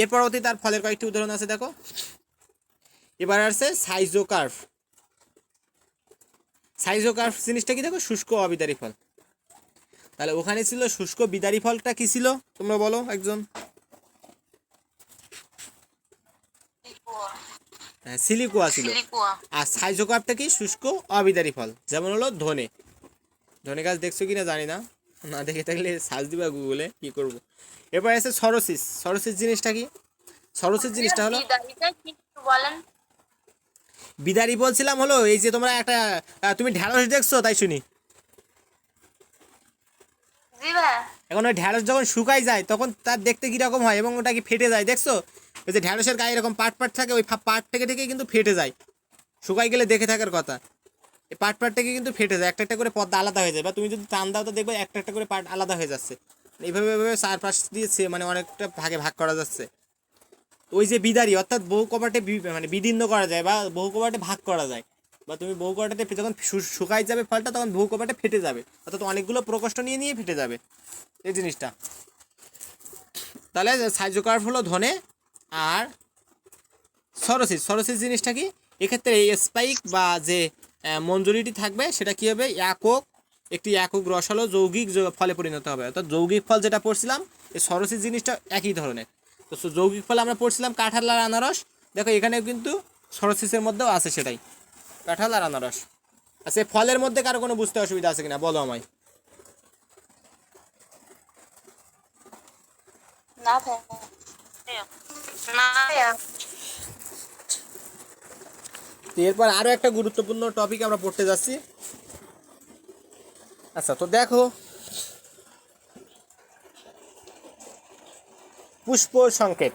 Speaker 1: এর পরবর্তী তার ফলের কয়েকটি উদাহরণ আছে দেখো। এবার আসছে সাইজোকার্প। সাইজোকার্প জিনিসটা কি দেখো, শুষ্ক অবিদারী ফল। তাহলে ওখানে ছিল শুষ্ক বিদারী ফলটা কি ছিল তোমরা বলো একজন, সিলিকুয়া ছিল।
Speaker 2: সিলিকুয়া।
Speaker 1: আর সাইজোকার্পটা কি শুষ্ক অবিদারী ফল, যেমন হলো ধনে। ধনে গাছ দেখছো কি না জানি না, না দেখে থাকলে সার্চ দিবা গুগলে, কি করব। এরপর আছে সরোসিস। সরোসিস জিনিসটা কি? সরোসিস জিনিসটা হলো,
Speaker 2: বিদারিটা কি একটু বলেন।
Speaker 1: বিদারি বলছিলাম হলো এই যে তোমরা একটা তুমি ঢ্যাঁড়স দেখছো তাই শুনি।
Speaker 2: জি ভাইয়া।
Speaker 1: এখন ওই ঢ্যাঁড়স যখন শুকাই যায় তখন তার দেখতে কীরকম হয় এবং ওটা কি ফেটে যায় দেখছো? ওই যে ঢ্যাঁড়সের গায়ে এরকম পাট পাট থাকে, ওই পাট থেকে কিন্তু ফেটে যায়। শুকাই গেলে দেখে থাকার কথা, এই পাট পাট থেকে কিন্তু ফেটে যায়, একটা একটা করে পর্দা আলাদা হয়ে যায়। বা তুমি যদি টান দাও তো দেখবে একটা একটা করে পাট আলাদা হয়ে যাচ্ছে। এইভাবে এইভাবে চারপাশ দিয়েছে মানে অনেকটা ভাগে ভাগ করা যাচ্ছে। ওই যে বিদারি অর্থাৎ বহু কপাটে মানে বিদীর্ণ করা যায় বা বহু কপাটে ভাগ করা যায়। বা তুমি বহু কপাটে যখন শুকাই যাবে ফলটা তখন বহু কপাটে ফেটে যাবে, অর্থাৎ অনেকগুলো প্রকোষ্ঠ নিয়ে নিয়ে ফেটে যাবে এই জিনিসটা। তাহলে সাইজোকার্প হলো ধনে। আর সরোসিস, সরোসিস জিনিসটা কি? এক্ষেত্রে এই স্পাইক বা যে মঞ্জুরিটি থাকবে সেটা কী হবে? একটি একক রসালো যৌগিক ফলে পরিণত হবে। অর্থাৎ যৌগিক ফল যেটা পড়ছিলাম, এই সরোসিস জিনিসটা একই ধরনের। তো যৌগিক ফল আমরা পড়ছিলাম কাঁঠাল আর আনারস, দেখো এখানেও কিন্তু সরোসিসের মধ্যেও আছে সেটাই, কাঁঠাল আর আনারস। আচ্ছা, ফলের মধ্যে কারো কোনো বুঝতে অসুবিধা আছে কিনা বলো আমায়।
Speaker 2: না ভাইয়া। না ভাইয়া।
Speaker 1: এরপর আরও একটা গুরুত্বপূর্ণ টপিক আমরা পড়তে যাচ্ছি। আচ্ছা, তো দেখো পুষ্প সংকেত।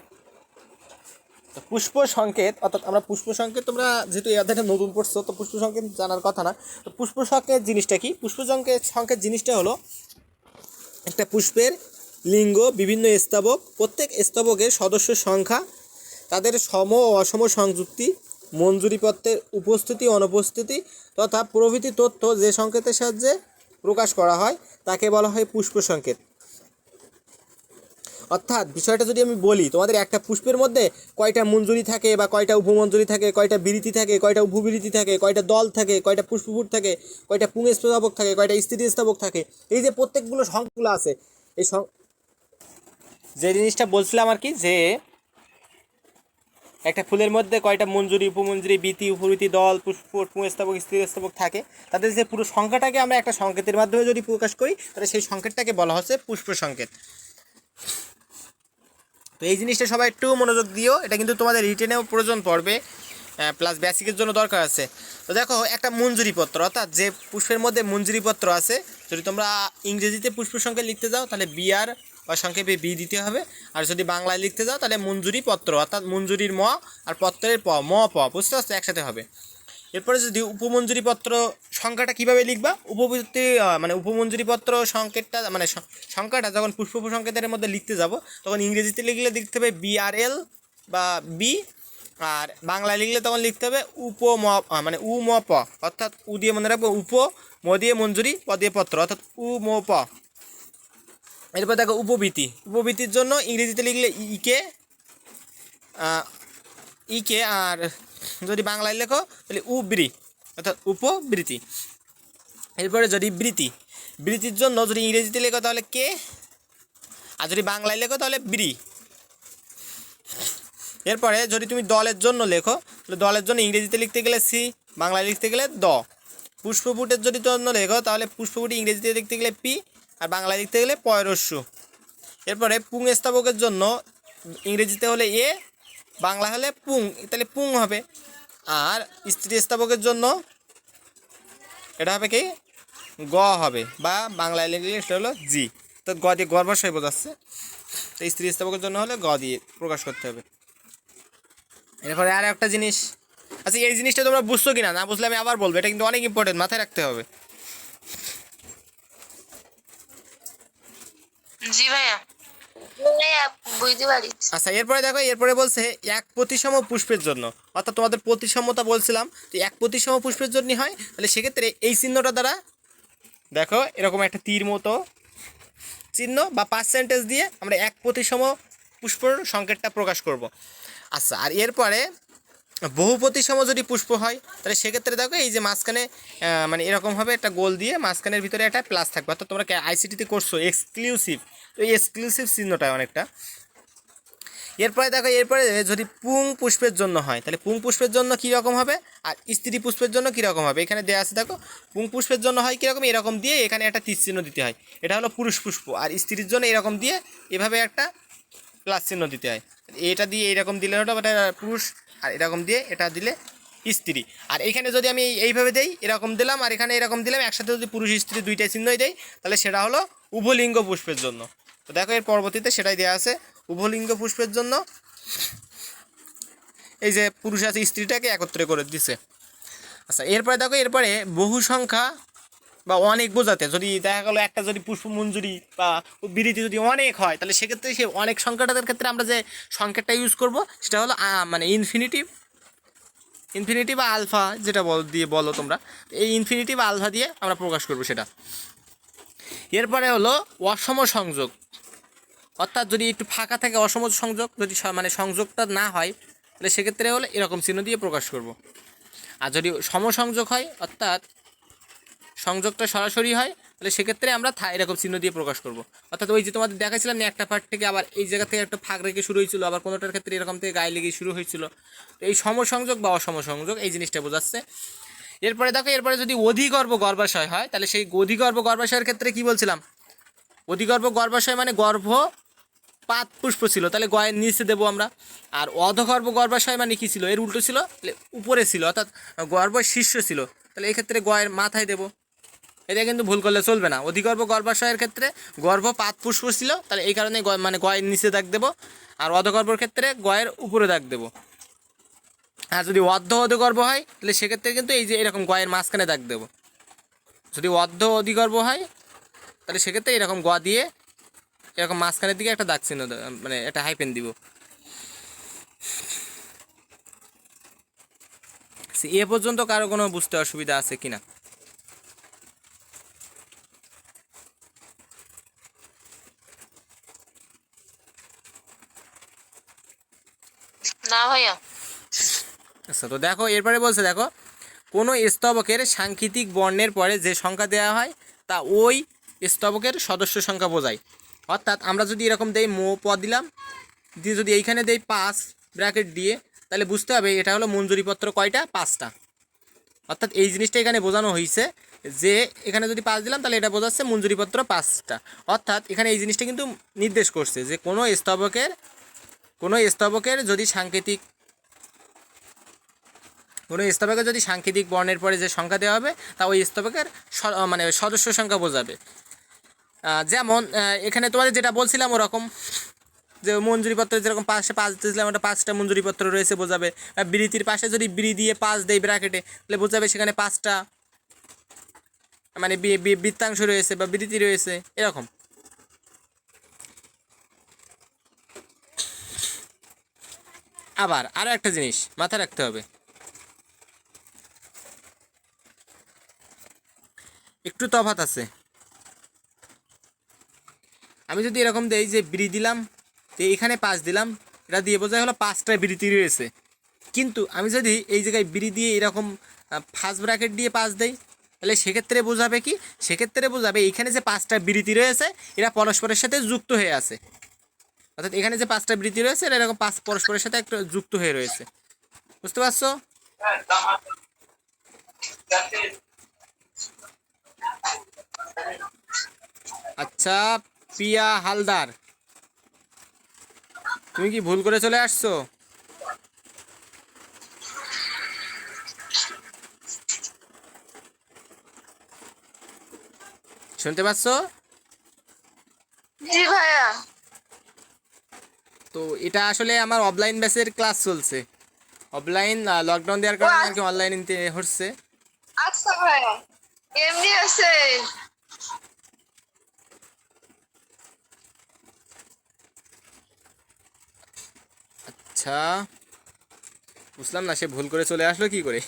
Speaker 1: পুষ্প সংকেত অর্থাৎ আমরা পুষ্প সংকেত, তোমরা যেহেতু এই অধ্যায়টা নতুন পড়ছো তো পুষ্প সংকেত জানার কথা না। তো পুষ্প সংকেত জিনিসটা কি? পুষ্প সংকেত জিনিসটা হলো একটা পুষ্পের লিঙ্গ, বিভিন্ন স্তবক, প্রত্যেক স্তবকের সদস্য সংখ্যা, তাদের সম ও অসম সংযুক্তি, মঞ্জুরিপত্রের উপস্থিতি অনুপস্থিতি তথা প্রভৃতি তথ্য যে সংকেতের সাহায্যে প্রকাশ করা হয় তাকে বলা হয় পুষ্প সংকেত। অর্থাৎ বিষয়টা যদি আমি বলি, তোমাদের একটা পুষ্পের মধ্যে কয়টা মঞ্জুরি থাকে বা কয়টা উপমঞ্জুরি থাকে, কয়টা বিরতি থাকে, কয়টা উপবিরতি থাকে, কয়টা দল থাকে, কয়টা পুষ্পপুট থাকে, কয়টা পুংস্তবক থাকে, কয়টা স্ত্রী স্তবক থাকে, এই যে প্রত্যেকগুলো সংখ্যাগুলো আছে, এই যে জিনিসটা বলছিলাম আর কি, যে একটা ফুলের মধ্যে কয়টা মঞ্জুরি, উপমঞ্জুরি, বীতি, উপবীতি, দল, পুষ্পপুট, পুংস্তবক, স্ত্রী স্তবক থাকে, তাদের যে পুরো সংখ্যাটাকে আমরা একটা সংকেতের মাধ্যমে যদি প্রকাশ করি তাহলে সেই সংকেতটাকে বলা হচ্ছে পুষ্প সংকেত। তো এই জিনিসটা সবাই একটু মনোযোগ দিও, এটা কিন্তু তোমাদের রিটেনেও প্রয়োজন পড়বে, প্লাস বেসিকের জন্য দরকার আছে। তো দেখো একটা মঞ্জুরিপত্র, অর্থাৎ যে পুষ্পের মধ্যে মঞ্জুরিপত্র আছে, যদি তোমরা ইংরেজিতে পুষ্প সংকেত লিখতে যাও তাহলে বিআর বা সংক্ষেপে বি দিতে হবে। আর যদি বাংলায় লিখতে যাও তাহলে মঞ্জুরিপত্র, অর্থাৎ মঞ্জুরির ম আর পত্রের প, ম প, বুঝতে পারছো, একসাথে হবে। এরপরে যদি উপমঞ্জুরিপত্র সংখ্যাটা কীভাবে লিখবা, মানে উপমঞ্জুরিপত্র সংকেতটা মানে সংখ্যাটা যখন পুষ্প সংকেতের মধ্যে লিখতে যাব তখন ইংরেজিতে লিখলে লিখতে হবে বিআরএল বা বি, আর বাংলায় লিখলে তখন লিখতে হবে মানে উ ম প, অর্থাৎ উ দিয়ে মনে রাখবো উপ, ম দিয়ে মঞ্জুরি, প দিয়ে পত্র, অর্থাৎ উ ম প। এরপর দেখো উপবীতি, উপবীতির জন্য ইংরেজিতে লিখলে ইকে, আর যদি বাংলায় লেখো তাহলে উবৃ, অর্থাৎ উপবৃতি। এরপরে যদি বৃতির জন্য যদি ইংরেজিতে লেখো তাহলে কে, আর যদি বাংলায় লেখো তাহলে বৃ। এরপরে যদি তুমি দলের জন্য লেখো তাহলে দলের জন্য ইংরেজিতে লিখতে গেলে সি, বাংলায় লিখতে গেলে দ। পুষ্পপুটের যদি জন্য লেখো তাহলে পুষ্পপুটি ইংরেজিতে লিখতে গেলে পি, আর বাংলায় লিখতে গেলে পয়রস্যু। এরপরে পুংস্তবকের জন্য ইংরেজিতে হলে এ, বাংলা হলে পুং, তাহলে পুং হবে। আর স্ত্রী স্তবকের জন্য এটা হবে কি গ হবে, বা বাংলায় লিখলে সেটা হলো জি, তো গ দিয়ে গর্ভাশয় বোঝাচ্ছে, তো স্ত্রী স্তবকের জন্য হলে গ দিয়ে প্রকাশ করতে হবে। এরপরে আর একটা জিনিস, আচ্ছা এই জিনিসটা তোমরা বুঝছো কিনা, না বুঝলে আমি আবার বলবো, এটা কিন্তু অনেক ইম্পর্টেন্ট, মাথায় রাখতে হবে।
Speaker 2: জি ভাইয়া। বুঝতে পারি।
Speaker 1: আচ্ছা, এরপরে দেখো, এরপরে বলছে এক প্রতিসম পুষ্পের জন্য, অর্থাৎ তোমাদের প্রতিসমতা বলছিলাম, তো এক প্রতিসম পুষ্পের জন্যই হয়, তাহলে সেক্ষেত্রে এই চিহ্নটা দ্বারা দেখো এরকম একটা তীর মতো চিহ্ন বা পার্সেন্টেজ দিয়ে আমরা এক প্রতিসম পুষ্পর সংকেতটা প্রকাশ করব। আচ্ছা, আর এরপরে বহু প্রতিসম যদি পুষ্প হয় তাহলে সেক্ষেত্রে দেখো এই যে মাঝখানে মানে এরকমভাবে একটা গোল দিয়ে মাঝখানের ভিতরে একটা প্লাস থাকবে, অর্থাৎ তোমরা আইসিটিতে করছো এক্সক্লুসিভ, তো এই এক্সক্লুসিভ চিহ্নটা অনেকটা। এরপরে দেখো, এরপরে যদি পুং পুষ্পের জন্য হয় তাহলে পুং পুষ্পের জন্য কী রকম হবে, আর স্ত্রী পুষ্পের জন্য কী রকম হবে। এখানে দেওয়া আছে দেখো, পুং পুষ্পের জন্য হয় কীরকম, এরকম দিয়ে এখানে একটা তীর চিহ্ন দিতে হয়, এটা হলো পুরুষ পুষ্প। আর স্ত্রীর জন্য এরকম দিয়ে এভাবে একটা প্লাস চিহ্ন দিতে হয়। এটা দিয়ে এরকম দিলে ওটা পুরুষ, আর এরকম দিয়ে এটা দিলে স্ত্রী। আর এখানে যদি আমি এইভাবে দেই, এরকম দিলাম, আর এখানে এরকম দিলাম, একসাথে যদি পুরুষ স্ত্রী দুইটা চিহ্নই দেই, তাহলে সেটা হলো উভলিঙ্গ পুষ্পের জন্য। তো দেখো এর পরবর্তীতে সেটাই দেওয়া আছে, উভলিঙ্গ পুষ্পের জন্য এই যে পুরুষ আছে স্ত্রীটাকে একত্রে করে দিছে। আচ্ছা, এরপরে দেখো, এরপরে বহু সংখ্যা বা অনেক বোঝাতে যদি দেখা গেলো একটা যদি পুষ্পমঞ্জুরি বা বিরতি যদি অনেক হয়, তাহলে সেক্ষেত্রে সে অনেক সংখ্যাটার ক্ষেত্রে আমরা যে সংখ্যাটা ইউজ করব সেটা হলো মানে ইনফিনিটি বা আলফা, যেটা দিয়ে বলো তোমরা, এই ইনফিনিটি বা আলফা দিয়ে আমরা প্রকাশ করব সেটা। এরপরে হলো অসম সংযোগ, অর্থাৎ যদি একটু ফাঁকা থাকে অসম সংযোগ, যদি মানে সংযোগটা না হয় তাহলে সেক্ষেত্রে হলে এরকম চিহ্ন দিয়ে প্রকাশ করব। আর যদি সমসংযোগ হয়, অর্থাৎ সংযোগটা সরাসরি হয়, তাহলে সেক্ষেত্রে আমরা এরকম চিহ্ন দিয়ে প্রকাশ করব। অর্থাৎ ওই যে তোমাদের দেখাচ্ছিলাম না, একটা পার্ট থেকে আবার এই জায়গা থেকে একটা ফাঁক রেখে শুরু হয়েছিল, আবার কোনোটার ক্ষেত্রে এরকম থেকে গায়ে লেগে শুরু হয়েছিল। তো এই সমসংযোগ বা অসম সংযোগ এই জিনিসটা বোঝাচ্ছে। এরপরে দেখো, এরপরে যদি অধিগর্ভ গর্ভাশয় হয়, তাহলে সেই অধিগর্ভ গর্ভাশয়ের ক্ষেত্রে কি বলছিলাম, অধিগর্ভ গর্ভাশয় মানে গর্ভ পাত পুষ্প ছিল, তাহলে গয়ের নিচে দেবো আমরা। আর অধগর্ভ গর্ভাশয় মানে কী ছিল, এর উল্টো ছিল, তাহলে উপরে ছিল, অর্থাৎ গর্ভ শীর্ষ ছিল, তাহলে এক্ষেত্রে গয়ের মাথায় দেবো। এটা কিন্তু ভুল করলে চলবে না। অধিগর্ভ গর্ভাশয়ের ক্ষেত্রে গর্ভ পাত পুষ্প ছিল, তাহলে এই কারণে মানে গয়ের নিচে দাগ দেবো। আর অধগর্ভর ক্ষেত্রে গয়ের উপরে দাগ দেবো। আর যদি অধগর্ভ হয় তাহলে সেক্ষেত্রে কিন্তু এই যে এরকম গয়ের মাঝখানে দাগ দেবো। যদি অধিগর্ভ হয় তাহলে সেক্ষেত্রে এরকম গ দিয়ে এরকম মাঝখানের দিকে একটা দাগ চিহ্ন মানে একটা হাইপেন দিব। এ পর্যন্ত কারো কোনো বুঝতে অসুবিধা আছে কিনা?
Speaker 2: না ভাইয়া।
Speaker 1: আচ্ছা, তো দেখো এরপরে বলছে, দেখো কোনো স্তবকের সাংকেতিক বর্ণের পরে যে সংখ্যা দেওয়া হয় তা ওই স্তবকের সদস্য সংখ্যা বোঝায়। অর্থাৎ আমরা যদি এরকম দেই প দিলাম, দিয়ে যদি এইখানে দেই 5 ব্র্যাকেট দিয়ে, তাহলে বুঝতে হবে এটা হলো মঞ্জুরিপত্র কয়টা, 5টা। অর্থাৎ এই জিনিসটা এখানে বোঝানো হয়েছে যে এখানে যদি 5 দিলাম তাহলে এটা বোঝাচ্ছে মঞ্জুরিপত্র 5টা। অর্থাৎ এখানে এই জিনিসটা কিন্তু নির্দেশ করছে যে কোনো স্তবকের যদি সাংকেতিক বর্ণের পরে যে সংখ্যা দেওয়া হবে তা ওই স্তবকের মানে সদস্য সংখ্যা বোঝাবে। যেমন এখানে তোমাদের যেটা বলছিলাম ওরকম, যে মঞ্জুরিপত্র যেরকম 5 দিয়েছিলাম, ওটা 5টা মঞ্জুরিপত্র রয়েছে বোঝাবে। বিরতির পাশে যদি বিড়ি দিয়ে 5 দেয় ব্র্যাকেটে, তাহলে বোঝাবে সেখানে 5টা মানে বৃত্তাংশ রয়েছে বা বিরতি রয়েছে, এরকম। আবার আরও একটা জিনিস মাথায় রাখতে হবে, একটু তফাৎ আছে। আমি যদি এরকম দেই যে বিড়ি দিলাম, তো এইখানে 5 দিলাম, এটা দিয়ে বোঝায় হলো 5টা বিরতি রয়েছে। কিন্তু আমি যদি এই জায়গায় বিড়ি দিয়ে এরকম ফার্স্ট ব্র্যাকেট দিয়ে 5 দেই, তাহলে সেক্ষেত্রে বোঝাবে কি, সেক্ষেত্রে বোঝাবে এইখানে যে 5টা বিরতি রয়েছে এরা পরস্পরের সাথে যুক্ত হয়ে আছে। অর্থাৎ এখানে যে 5টা বিরতি রয়েছে এরা এরকম পরস্পরের সাথে একটু যুক্ত হয়ে রয়েছে। বুঝতে পারছো? আচ্ছা, পিয়া হালদার, তুমি কি ভুল করে চলে আসছো? শুনতে পাচ্ছ?
Speaker 2: জি ভাইয়া।
Speaker 1: তো এটা আসলে আমার অফলাইন ব্যাচের ক্লাস চলছে, অফলাইন লকডাউন দেওয়ার কারণে আর কি অনলাইন নিতে হচ্ছে।
Speaker 2: আচ্ছা ভাইয়া, এমনি আছে।
Speaker 1: আচ্ছা, বুঝলাম না সে ভুল করে চলে আসলো কি করে।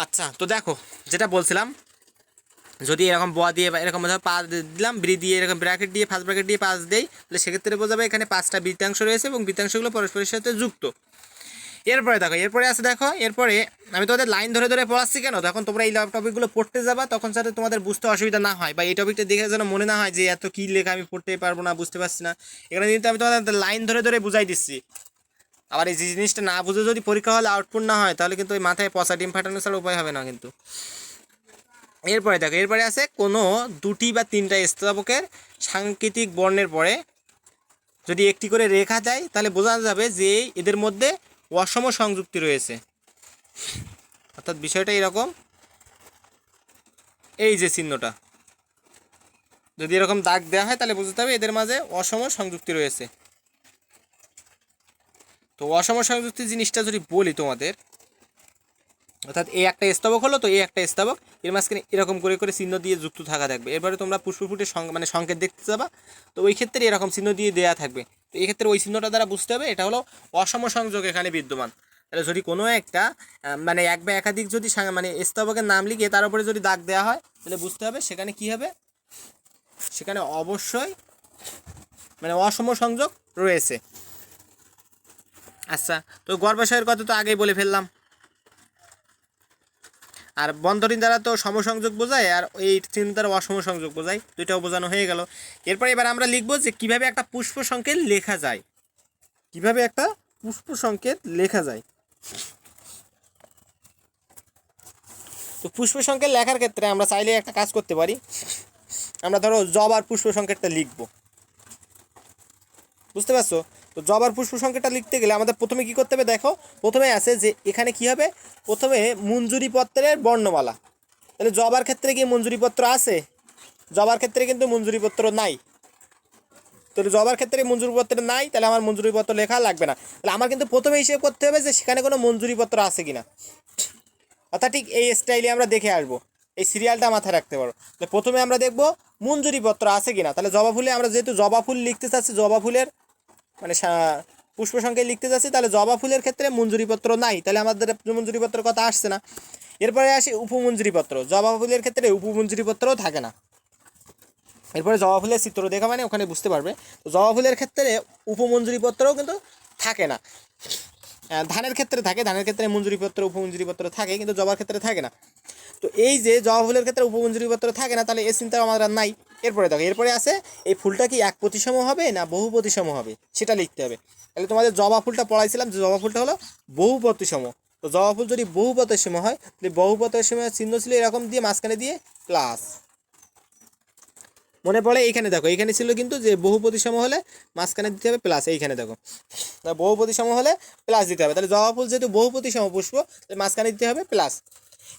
Speaker 1: আচ্ছা, তো দেখো যেটা বলছিলাম, যদি এরকম ব দিয়ে বা এরকম 5 দিলাম, বিড়ি দিয়ে এরকম ব্র্যাকেট দিয়ে ফার্স্ট ব্র্যাকেট দিয়ে 5 দেই, তাহলে সেক্ষেত্রে বোঝাবে এখানে 5টা বৃত্তাংশ রয়েছে এবং বৃত্তাংশগুলো পরস্পরের সাথে যুক্ত। এরপরে দেখো, এরপরে আছে দেখো, এরপরে আমি তোমাদের লাইন ধরে ধরে পড়াচ্ছি কেন, তখন তোমরা এই টপিকগুলো পড়তে যাবা, তখন যাতে তোমাদের বুঝতে অসুবিধা না হয়, বা এই টপিকটা দেখে যেন মনে না হয় যে এত কী লেখা আমি পড়তেই পারবো না, বুঝতে পারছি না। এখানে কিন্তু আমি তোমাদের লাইন ধরে ধরে বুঝাই দিচ্ছি। আবার এই জিনিসটা না বুঝে যদি পরীক্ষা হলে আউটপুট না হয়, তাহলে কিন্তু ওই মাথায় পচা ডিম ফাটানো ছাড়া উপায় হবে না কিন্তু। এরপরে দেখো, এরপরে আছে কোনো দুটি বা তিনটা স্তবকের সাংকেতিক বর্ণের পরে যদি একটি করে রেখা দেয়, তাহলে বোঝা যাবে যে এদের মধ্যে অসম সংযুক্তি রয়েছে। অর্থাৎ বিষয়টা এরকম, এই যে চিহ্নটা যদি এরকম দাগ দেওয়া হয়, তাহলে বুঝতে হবে এদের মাঝে অসম সংযুক্তি রয়েছে। তো অসম সংযুক্তি জিনিসটা যদি বলি তোমাদের, অর্থাৎ এই একটা স্তবক হলো, তো এই একটা স্তবক, এর মাঝখানে এরকম করে করে চিহ্ন দিয়ে যুক্ত থাকা থাকবে। এরপরে তোমরা পুষ্পফুটের মানে সংকেত দেখতে যাবা, তো ওই ক্ষেত্রে এরকম চিহ্ন দিয়ে দেওয়া থাকবে। তো এই ক্ষেত্রে ওই চিহ্নটা দ্বারা বুঝতে হবে এটা হলো অসম সংযোগ এখানে বিদ্যমান। তাহলে যদি কোনো একটা মানে এক বা একাধিক যদি মানে স্তবকের নাম লিখে তার উপরে যদি দাগ দেওয়া হয়, তাহলে বুঝতে হবে সেখানে কি হবে, সেখানে অবশ্যই মানে অসম সংযোগ রয়েছে। আচ্ছা, তো গর্ভাশয়ের কথা তো আগেই বলে ফেললাম। আর বন্ধনীর দ্বারা তো সমসংযোগ বোঝায়, আর এই চিহ্ন দ্বারা অসম সংযোগ বোঝায়, দুইটাও বোঝানো হয়ে গেল। এরপর এবার আমরা লিখব যে কিভাবে একটা পুষ্প সংকেত লেখা যায়, কিভাবে একটা পুষ্প সংকেত লেখা যায়। তো পুষ্প সংকেত লেখার ক্ষেত্রে আমরা চাইলে একটা কাজ করতে পারি, আমরা ধরো জবার পুষ্প সংকেতটা লিখব, বুঝতে পারছো? তো জবার পুষ্প সংকেতটা লিখতে গেলে আমাদের প্রথমে কি করতে হবে, দেখো প্রথমে আছে যে এখানে কি হবে, প্রথমে মঞ্জুরি পত্রের বর্ণমালা। তাহলে জবার ক্ষেত্রে কি মঞ্জুরি পত্র আছে? জবার ক্ষেত্রে কিন্তু মঞ্জুরি পত্র নাই। তো জবার ক্ষেত্রে মঞ্জুরি পত্র নাই, তাহলে আমার মঞ্জুরি পত্র লেখা লাগবে না। তাহলে আমার কিন্তু প্রথমে হিসেব করতে হবে যে সেখানে কোনো মঞ্জুরি পত্র আছে কিনা। অর্থাৎ ঠিক এই স্টাইলে আমরা দেখে আসবো, এই সিরিয়ালটা মাথায় রাখতে পারো। তাহলে প্রথমে আমরা দেখব মঞ্জুরি পত্র আছে কিনা। তাহলে জবা ফুলে আমরা যেহেতু জবা ফুল লিখতে চাচ্ছি, জবা ফুলের মানে পুষ্প সংখ্যায় লিখতে চাচ্ছি, তাহলে জবা ফুলের ক্ষেত্রে মঞ্জুরিপত্র নাই, তাহলে আমাদের মঞ্জুরিপত্র কথা আসছে না। এরপরে আসি উপমঞ্জুরিপত্র। জবা ফুলের ক্ষেত্রে উপমঞ্জুরিপত্রও থাকে না। এরপরে জবা ফুলের চিত্র দেখা মানে ওখানে বুঝতে পারবে। তো জবা ফুলের ক্ষেত্রে উপমঞ্জুরিপত্রও কিন্তু থাকে না। ধানের ক্ষেত্রে থাকে, ধানের ক্ষেত্রে মঞ্জুরিপত্র উপমঞ্জুরিপত্র থাকে, কিন্তু জবার ক্ষেত্রে থাকে না। তো এই যে জবা ফুলের ক্ষেত্রে উপমঞ্জুরিপত্র থাকে না, তাহলে এই চিন্তা আমার আর নাই। এরপরে দেখো, এরপরে আছে এই ফুলটা কি এক প্রতিসম হবে না বহু প্রতিসম হবে, সেটা লিখতে হবে। তাহলে তোমাদের জবা ফুলটা পড়াইছিলাম যে জবা ফুলটা হলো বহু প্রতিসম। তো জবা ফুল যদি বহু প্রতিসম হয়, তাহলে বহু প্রতিসমের চিহ্ন ছিল এরকম দিয়ে, মাঝখানে দিয়ে প্লাস। মনে পড়ে এইখানে দেখো, এইখানে ছিল কিন্তু যে বহু প্রতিসম হলে মাঝখানে দিতে হবে প্লাস। এইখানে দেখো বহু প্রতিসম হলে প্লাস দিতে হবে। তাহলে জবা ফুল যেহেতু বহু প্রতিসম পুষ্প, তাহলে মাঝখানে দিতে হবে প্লাস।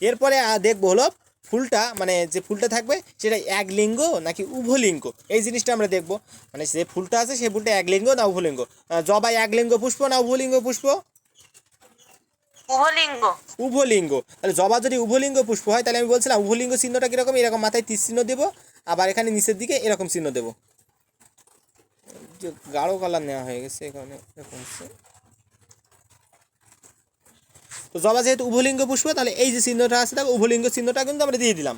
Speaker 1: এরপরে দেখবো হলো ফুলটা মানে যে ফুলটা থাকবে সেটা এক লিঙ্গ নাকি উভলিঙ্গ, এই জিনিসটা আমরা দেখবো। মানে যে ফুলটা আছে সেই ফুলটা এক লিঙ্গ না উভলিঙ্গ। জবা এক লিঙ্গ পুষ্প না উভলিঙ্গ পুষ্প?
Speaker 2: উভলিঙ্গ।
Speaker 1: উভলিঙ্গ। তাহলে জবা যদি উভলিঙ্গ পুষ্প হয়, তাহলে আমি বলছিলাম উভলিঙ্গ চিহ্নটা কীরকম, এরকম মাথায় তীর চিহ্ন দেবো, আবার এখানে নিচের দিকে এরকম চিহ্ন দেবো। যে গাঢ় কালার নেওয়া হয়ে গেছে এখানে এরকম হচ্ছে। তো জবা যেহেতু উভলিঙ্গ পুষ্প, তাহলে এই যে চিহ্নটা আছে দেখো, উভলিঙ্গ চিহ্নটা কিন্তু আমরা দিয়ে দিলাম।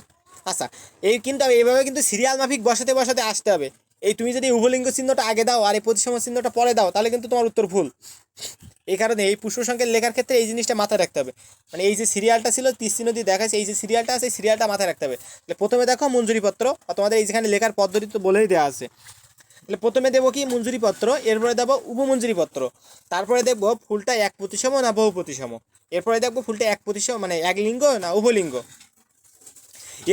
Speaker 1: আচ্ছা, এই কিন্তু এইভাবে কিন্তু সিরিয়াল মাফিক বসাতে বসাতে আসতে হবে। এই তুমি যদি উভলিঙ্গ চিহ্নটা আগে দাও আর এই প্রতিসম চিহ্নটা পরে দাও, তাহলে কিন্তু তোমার উত্তর ভুল। এই কারণে এই পুষ্প সংকেত লেখার ক্ষেত্রে এই জিনিসটা মাথায় রাখতে হবে। মানে এই যে সিরিয়ালটা ছিল তীর চিহ্ন দিয়ে দেখাচ্ছে, এই যে সিরিয়ালটা আছে এই সিরিয়ালটা মাথায় রাখতে হবে। তাহলে প্রথমে দেখো মঞ্জুরিপত্র, তোমাদের এইখানে লেখার পদ্ধতি তো বলেই দেওয়া আছে। তাহলে প্রথমে দেবো কি মঞ্জুরিপত্র, এরপরে দেবো উপমঞ্জুরিপত্র, তারপরে দেখবো ফুলটা এক প্রতিসম না বহু প্রতিসম, এরপরে দেখবো ফুলটা এক প্রতিসম মানে এক লিঙ্গ না উভলিঙ্গ।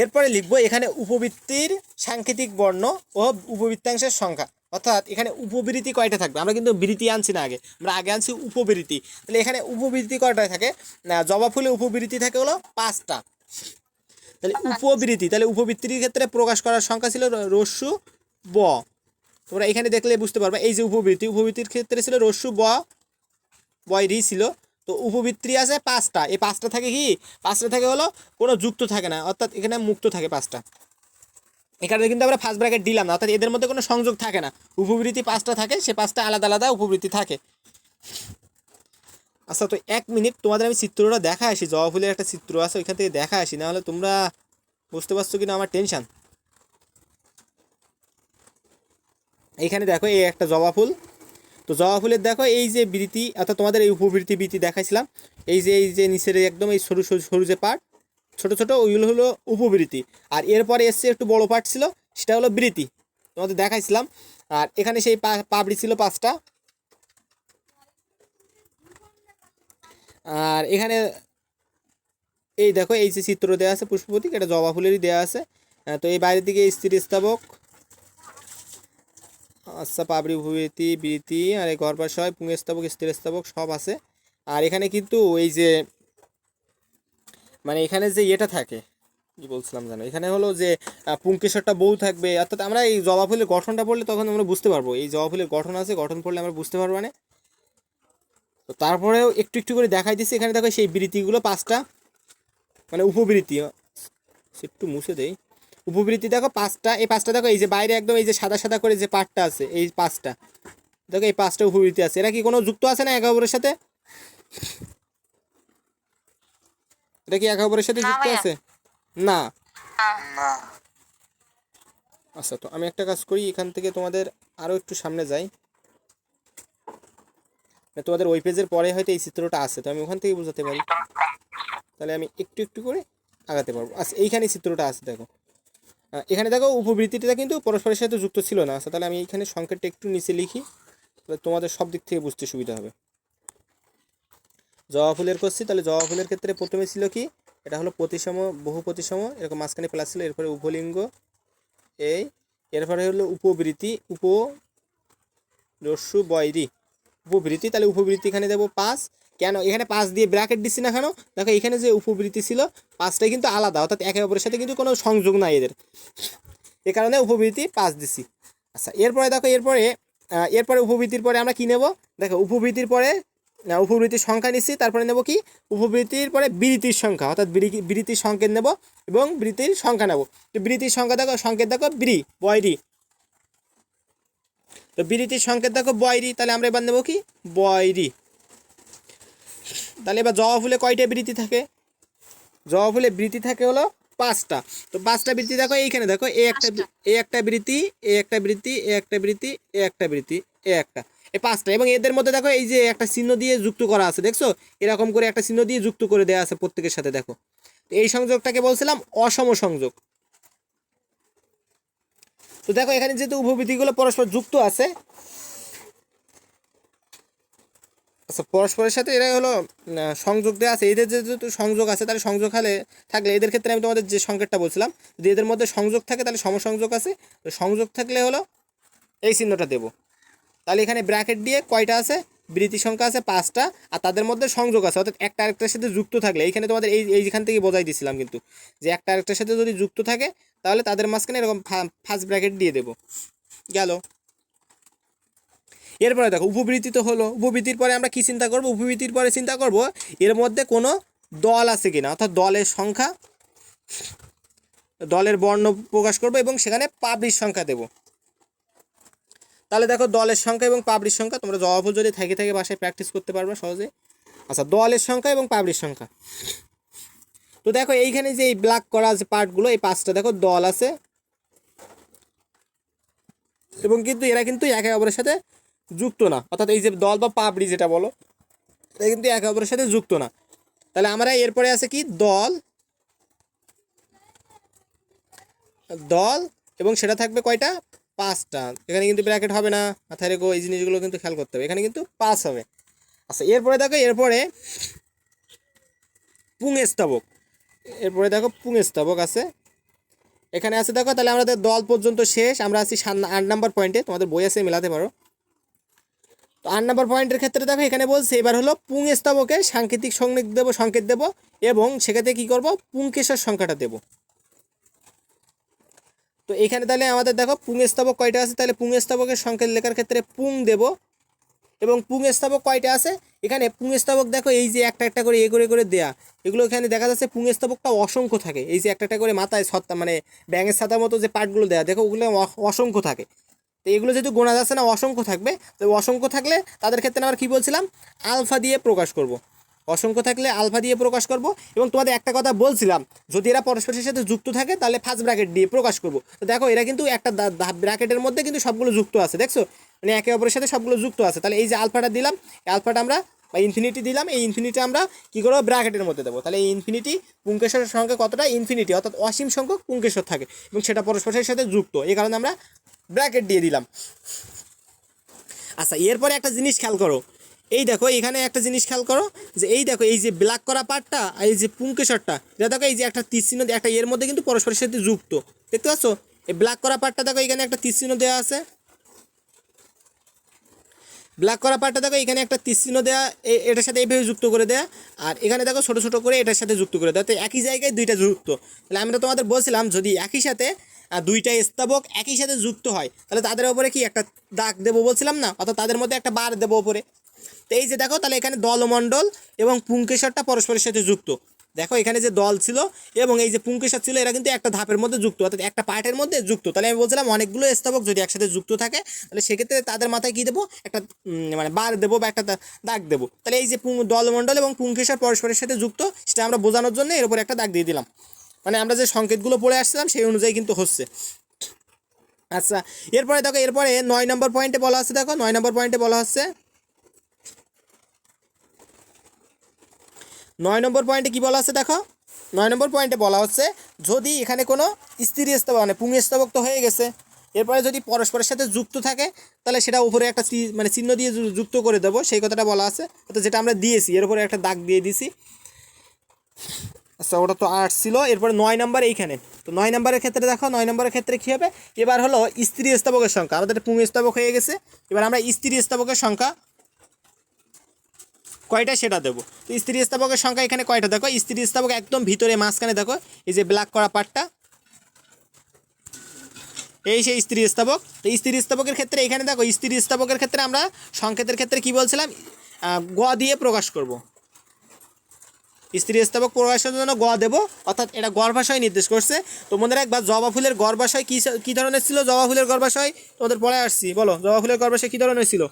Speaker 1: এরপরে লিখবো এখানে উপবৃত্তির সাংকেতিক বর্ণ ও উপবৃত্তাংশের সংখ্যা। অর্থাৎ এখানে উপবৃত্তি কয়টা থাকবে, আমরা কিন্তু বৃত্তি আনছি না আগে, আমরা আগে আনছি উপবৃত্তি। তাহলে এখানে উপবৃত্তি কয়টায় থাকে না, জবা ফুলে উপবৃত্তি থাকে হলো 5টা। তাহলে উপবৃত্তি, তাহলে উপবৃত্তির ক্ষেত্রে প্রকাশ করার সংখ্যা ছিল রস্যু ব। তোমরা এখানে দেখলে বুঝতে পারবে, এই যে উপবৃত্তির ক্ষেত্রে ছিল রস্যু ব বয় রি ছিল। তো উপবৃত্তি আছে 5টা, এই 5টা থাকে কি, 5টা থাকে হলো কোনো যুক্ত থাকে না, অর্থাৎ এখানে মুক্ত থাকে 5টা। এখানে কিন্তু আমরা ফার্স্ট ব্র্যাকেট দিলাম না, অর্থাৎ এদের মধ্যে কোনো সংযোগ থাকে না। উপবৃত্তি 5টা থাকে, সে 5টা আলাদা আলাদা উপবৃত্তি থাকে। আচ্ছা, তো 1 মিনিট তোমাদের আমি চিত্রটা দেখা আসি, জবা ফুলের একটা চিত্র আছে ওইখান থেকে দেখা আসি, নাহলে তোমরা বুঝতে পারছো কিনা আমার টেনশান। এইখানে দেখো এই একটা জবা ফুল, তো জবা ফুলের দেখো এই যে বৃতি অর্থাৎ তোমাদের এই বৃতি দেখাইছিলাম, এই যে নিচের একদম এই সরু সরু সরু যে পার্ট ছোট ছোট ওইগুলো হলো উপবৃতি, আর এরপরে এসছে একটু বড় পার্ট ছিল সেটা হলো বৃতি, তোমাদের দেখাইছিলাম। আর এখানে সেই পাপড়ি ছিল 5টা, আর এখানে এই দেখো এই যে চিত্র দেওয়া আছে পুষ্পপতি, এটা জবা ফুলেরই দেওয়া আছে। তো এই বাইরের দিকে স্থিরস্থাবক, আচ্ছা পাপড়ি ভূবৃতি বৃতি, আর এই গর্ভাশয় পুংস্থাবক স্থিরস্থাবক সব আছে। আর এখানে কিন্তু এই যে মানে এখানে যে ইয়েটা থাকে কি বলছিলাম জানো, এখানে হলো যে পুংকেশরটা বউ থাকবে, অর্থাৎ আমরা এই জবা ফুলের গঠনটা পড়লে তখন আমরা বুঝতে পারবো এই জবা ফুলের গঠন আছে, গঠন পড়লে আমরা বুঝতে পারবো। মানে তো তারপরেও একটু একটু করে দেখাই দিচ্ছি, এখানে দেখো সেই বৃত্তিগুলো 5টা, মানে উপবৃত্তি একটু মুছে দেই, উপবৃত্তি দেখো 5টা, এই 5টা দেখো এই যে বাইরে একদম এই যে সাদা সাদা করে যে পার্টটা আছে এই 5টা, দেখো এই 5টা উপবৃত্তি আছে। এরা কি কোনো যুক্ত আছে না একে অপরের সাথে? এটা কি একে অপরের সাথে যুক্ত আছে? না। আচ্ছা, তো আমি একটা কাজ করি, এখান থেকে তোমাদের আরও একটু সামনে যাই, তোমাদের ওই পেজের পরে হয়তো এই চিত্রটা আছে, তো আমি ওখান থেকে বোঝাতে পারি, তাহলে আমি একটু একটু করে আগাতে পারবো। আচ্ছা, এইখানে চিত্রটা আছে দেখো, এখানে দেখো উপবৃত্তিটা কিন্তু পরস্পরের সাথে যুক্ত ছিল না। আচ্ছা, তাহলে আমি এইখানে সংকেতটা একটু নিচে লিখি, তাহলে তোমাদের সব দিক থেকে বুঝতে সুবিধা হবে। জবা ফুলের করছি, তাহলে জবা ফুলের ক্ষেত্রে প্রথমে ছিল কি, এটা হলো প্রতিসম, বহু প্রতিসম, এরকম মাঝখানে প্লাস ছিল, এরপরে উপলিঙ্গ এই, এরপরে হলো উপবৃত্তি, রস্যু বয়রি উপবৃত্তি, তাহলে উপবৃত্তি এখানে দেবো 5। কেন এখানে 5 দিয়ে ব্র্যাকেট দিচ্ছি না কেন? দেখো এখানে যে উপবৃত্তি ছিল 5টাই কিন্তু আলাদা, অর্থাৎ একে অপরের সাথে কিন্তু কোনো সংযোগ নাই এদের, এ কারণে উপবৃত্তি 5 দিছি। আচ্ছা, এরপরে দেখো এরপরে উপবৃত্তির পরে আমরা কি নেব, দেখো উপবৃত্তির পরে উপবৃত্তির সংখ্যা নিচ্ছি, তারপরে নেব কি উপবৃত্তির পরে বৃত্তির সংখ্যা, অর্থাৎ বৃত্তির সংকেত নেব এবং বৃত্তির সংখ্যা নেব। তো বৃত্তির সংখ্যা দেখো, সংকেত দেখো বয়রি, তো বৃত্তির সংকেত দেখো বয়রি, তাহলে আমরা এবার নেব কি বয়রি। তাহলে এবার জবা ফুলে কয়টা বৃত্তি থাকে? জবা ফুলে বৃত্তি থাকে হলো 5টা। তো 5টা বৃত্তি দেখো এইখানে দেখো, এই একটা বৃত্তি, এই একটা বৃত্তি, এই একটা বৃত্তি, এই একটা বৃত্তি, এই 5টা, এবং এদের মধ্যে দেখো এই যে একটা চিহ্ন দিয়ে যুক্ত করা আছে, দেখছো এরকম করে একটা চিহ্ন দিয়ে যুক্ত করে দেওয়া আছে প্রত্যেকের সাথে। দেখো এই সংযোগটাকে বলছিলাম অসম সংযোগ। তো দেখো এখানে যেহেতু উপবৃত্তিগুলো পরস্পর যুক্ত আছে, আচ্ছা পরস্পরের সাথে এরা হলো সংযোগ দেওয়া আছে, এদের যেহেতু সংযোগ আছে, তাহলে সংযোগ থাকলে এদের ক্ষেত্রে আমি তোমাদের যে সংকেতটা বলছিলাম, যদি এদের মধ্যে সংযোগ থাকে তাহলে সমসংযোগ আছে, তো সংযোগ থাকলে হলো এই চিহ্নটা দেবো। তাহলে এখানে ব্র্যাকেট দিয়ে কয়টা আছে, বৃত্তি সংখ্যা আছে 5টা, আর তাদের মধ্যে সংযোগ আছে, অর্থাৎ একটা আরেকটার সাথে যুক্ত থাকলে, এইখানে তোমাদের এইখান থেকে বোঝাই দিয়েছিলাম কিন্তু, যে একটা আরেকটার সাথে যদি যুক্ত থাকে তাহলে তাদের মাঝখানে এরকম ফার্স্ট ব্র্যাকেট দিয়ে দেবো, গেল। এরপরে দেখো উপবৃত্তি তো হলো, উপবৃত্তির পরে আমরা কি চিন্তা করব, উপবৃত্তির পরে চিন্তা করব এর মধ্যে কোনো দল আছে কিনা, অর্থাৎ দলের সংখ্যা, দলের বর্ণ প্রকাশ করব এবং সেখানে পাবলির সংখ্যা দেব। তাহলে দেখো দলের সংখ্যা এবং পাবলির সংখ্যা, তোমরা জবা ফুল যদি থেকে বাসায় প্র্যাকটিস করতে পারবে সহজে। আচ্ছা, দলের সংখ্যা এবং পাবলির সংখ্যা, তো দেখো এইখানে যে এই ব্ল্যাক করা যে পার্টগুলো, এই 5টা দেখো দল আছে, এবং কিন্তু এরা কিন্তু একে অপরের সাথে যুক্ত না, অর্থাৎ এই যে দল বা পাবলি যেটা বলো, এটা কিন্তু একে অপরের সাথে যুক্ত না। তাহলে আমরা এরপরে আছে কি দল এবং সেটা থাকবে কয়টা, 5টা। এখানে কিন্তু ব্র্যাকেট হবে না, মাথায় রেখো, এই জিনিসগুলো কিন্তু খেয়াল করতে হবে, এখানে কিন্তু 5 হবে। আচ্ছা, এরপরে দেখো পুংস্থাবক আছে, এখানে আছে দেখো, তাহলে আমাদের দল পর্যন্ত শেষ, আমরা আছি 8 নাম্বার পয়েন্টে, তোমাদের বই আছে মেলাতে পারো। তো 8 নাম্বার পয়েন্টের ক্ষেত্রে দেখো এখানে বলছে এবার হলো পুংস্থাবকের সাংকেতিক সংকেত দেব এবং সেক্ষেত্রে কী করব, পুংকেশর সংখ্যাটা দেব। তো এখানে তাহলে আমাদের দেখো পুংস্থাবক কয়টা আছে, তাহলে পুংস্থাবকের সংকেত লেখার ক্ষেত্রে পুং দেব, এবং পুংস্থাবক কয়টা আছে, এখানে পুংস্থাবক দেখো এই যে একটা একটা করে করে দেয়া, এগুলো এখানে দেখা যাচ্ছে পুংস্থাবকটা অসংখ্য থাকে, এই যে একটা একটা করে মাথায় ছত্তা মানে ব্যাঙের ছাতার মতো যে পার্টগুলো দেওয়া, দেখো ওগুলো অসংখ্য থাকে। তো এগুলো যেহেতু গোনা যাচ্ছে না, অসংখ্য থাকবে, তো অসংখ্য থাকলে তাদের ক্ষেত্রে আমরা কী বলছিলাম, আলফা দিয়ে প্রকাশ করব। অসংখ্য থাকলে আলফা দিয়ে প্রকাশ করব, এবং তোমাদের একটা কথা বলছিলাম, যদি এরা পরস্পরের সাথে যুক্ত থাকে তাহলে ফার্স্ট ব্র্যাকেট দিয়ে প্রকাশ করব। তো দেখো এরা কিন্তু একটা ব্র্যাকেটের মধ্যে কিন্তু সবগুলো যুক্ত আছে, দেখছো মানে একে অপরের সাথে সবগুলো যুক্ত আছে। তাহলে এই যে আলফাটা দিলাম, এই আলফাটা আমরা বা ইনফিনিটি দিলাম, এই ইনফিনিটি আমরা কী করবো ব্র্যাকেটের মধ্যে দেবো। তাহলে এই ইনফিনিটি পুংকেশ্বরের সংখ্যা কতটা, ইনফিনিটি অর্থাৎ অসীম সংখ্যক পুংকেশ্বর থাকে এবং সেটা পরস্পরের সাথে যুক্ত, এই কারণে আমরা ব্র্যাকেট দিয়ে দিলাম। আচ্ছা, এরপরে একটা জিনিস খেয়াল করো, এই দেখো এখানে একটা জিনিস খেয়াল করো যে এই দেখো এই যে ব্ল্যাক করা পার্টটা আর এই যে পুংকেশ্বরটা, এটা দেখো এই যে একটা তীর চিহ্ন, একটা এর মধ্যে কিন্তু পরস্পরের সাথে যুক্ত, দেখতে পাচ্ছ? এই ব্ল্যাক করা পার্টটা দেখো এখানে একটা তীর চিহ্ন দেওয়া আছে, ব্ল্যাক করা পার্টটা দেখো এখানে একটা তীর চিহ্ন দেওয়া, এটার সাথে এইভাবে যুক্ত করে দেয়া, আর এখানে দেখো ছোটো ছোটো করে এটার সাথে যুক্ত করে দেওয়া, তো একই জায়গায় দুইটা যুক্ত। তাহলে আমরা তোমাদের বলছিলাম যদি একই সাথে দুইটা স্থাবক একই সাথে যুক্ত হয় তাহলে তাদের ওপরে কি একটা দাগ দেবো বলছিলাম না, অর্থাৎ তাদের মধ্যে একটা বার দেবো ওপরে। তো এই যে দেখো তাহলে এখানে দলমণ্ডল এবং পুংকেশ্বরটা পরস্পরের সাথে যুক্ত, দেখো এখানে যে দল ছিল এবং এই যে পুংকেশ্বর ছিল এরা কিন্তু একটা ধাপের মধ্যে যুক্ত, অর্থাৎ একটা পার্টের মধ্যে যুক্ত। তাহলে আমি বলছিলাম অনেকগুলো স্থাবক যদি একসাথে যুক্ত থাকে তাহলে সেক্ষেত্রে তাদের মাথায় কী দেবো, একটা মানে বার দেবো বা একটা দাগ দেবো। তাহলে এই যে দলমণ্ডল এবং পুংকেশ্বর পরস্পরের সাথে যুক্ত সেটা আমরা বোঝানোর জন্য এর উপরে একটা দাগ দিয়ে দিলাম, মানে আমরা যে সংকেতগুলো পড়ে আসছিলাম সেই অনুযায়ী কিন্তু হচ্ছে। আচ্ছা, এরপরে দেখো এরপরে 9 নম্বর পয়েন্টে বলা হচ্ছে, দেখো 9 নম্বর পয়েন্টে বলা হচ্ছে, 9 নম্বর পয়েন্টে কী বলা হচ্ছে দেখো, 9 নম্বর পয়েন্টে বলা হচ্ছে যদি এখানে কোনো স্থির স্তবক মানে পুংস্তবক তো হয়ে গেছে, এরপরে যদি পরস্পরের সাথে যুক্ত থাকে তাহলে সেটা উপরে একটা মানে চিহ্ন দিয়ে যুক্ত করে দেবো, সেই কথাটা বলা আছে, অর্থাৎ যেটা আমরা দিয়েছি এর উপরে একটা দাগ দিয়ে দিছি। আচ্ছা, ওটা তো 8 ছিল। এরপরে 9 নম্বর এইখানে, তো 9 নম্বরের ক্ষেত্রে দেখো 9 নম্বরের ক্ষেত্রে কী হবে, এবার হলো স্ত্রী স্তবকের সংখ্যা, আমাদের পুংস্তবক হয়ে গেছে, এবার আমরা স্ত্রী স্তবকের সংখ্যা কয়টা সেটা দেবো। তো স্ত্রী স্থাবকের সংখ্যা এখানে কয়টা দেখো, স্ত্রী স্থাবক একদম ভিতরে মাঝখানে দেখো এই যে ব্ল্যাক করা পার্টটা, এই সেই স্ত্রী স্থাবক। তো স্ত্রী স্থাবকের ক্ষেত্রে এখানে দেখো স্ত্রী স্থাবকের ক্ষেত্রে আমরা সংকেতের ক্ষেত্রে কি বলছিলাম, গ দিয়ে প্রকাশ করব, স্ত্রী স্থাবক প্রকাশের জন্য গ দেবো, অর্থাৎ এটা গর্ভাশয় নির্দেশ করছে। তো মনে রাখবা জবা ফুলের গর্ভাশয় কী ধরনের ছিল, জবা ফুলের গর্ভাশয় তোমাদের পড়ে আসছি, বলো জবা ফুলের গর্ভাশয় কী ধরনের ছিল?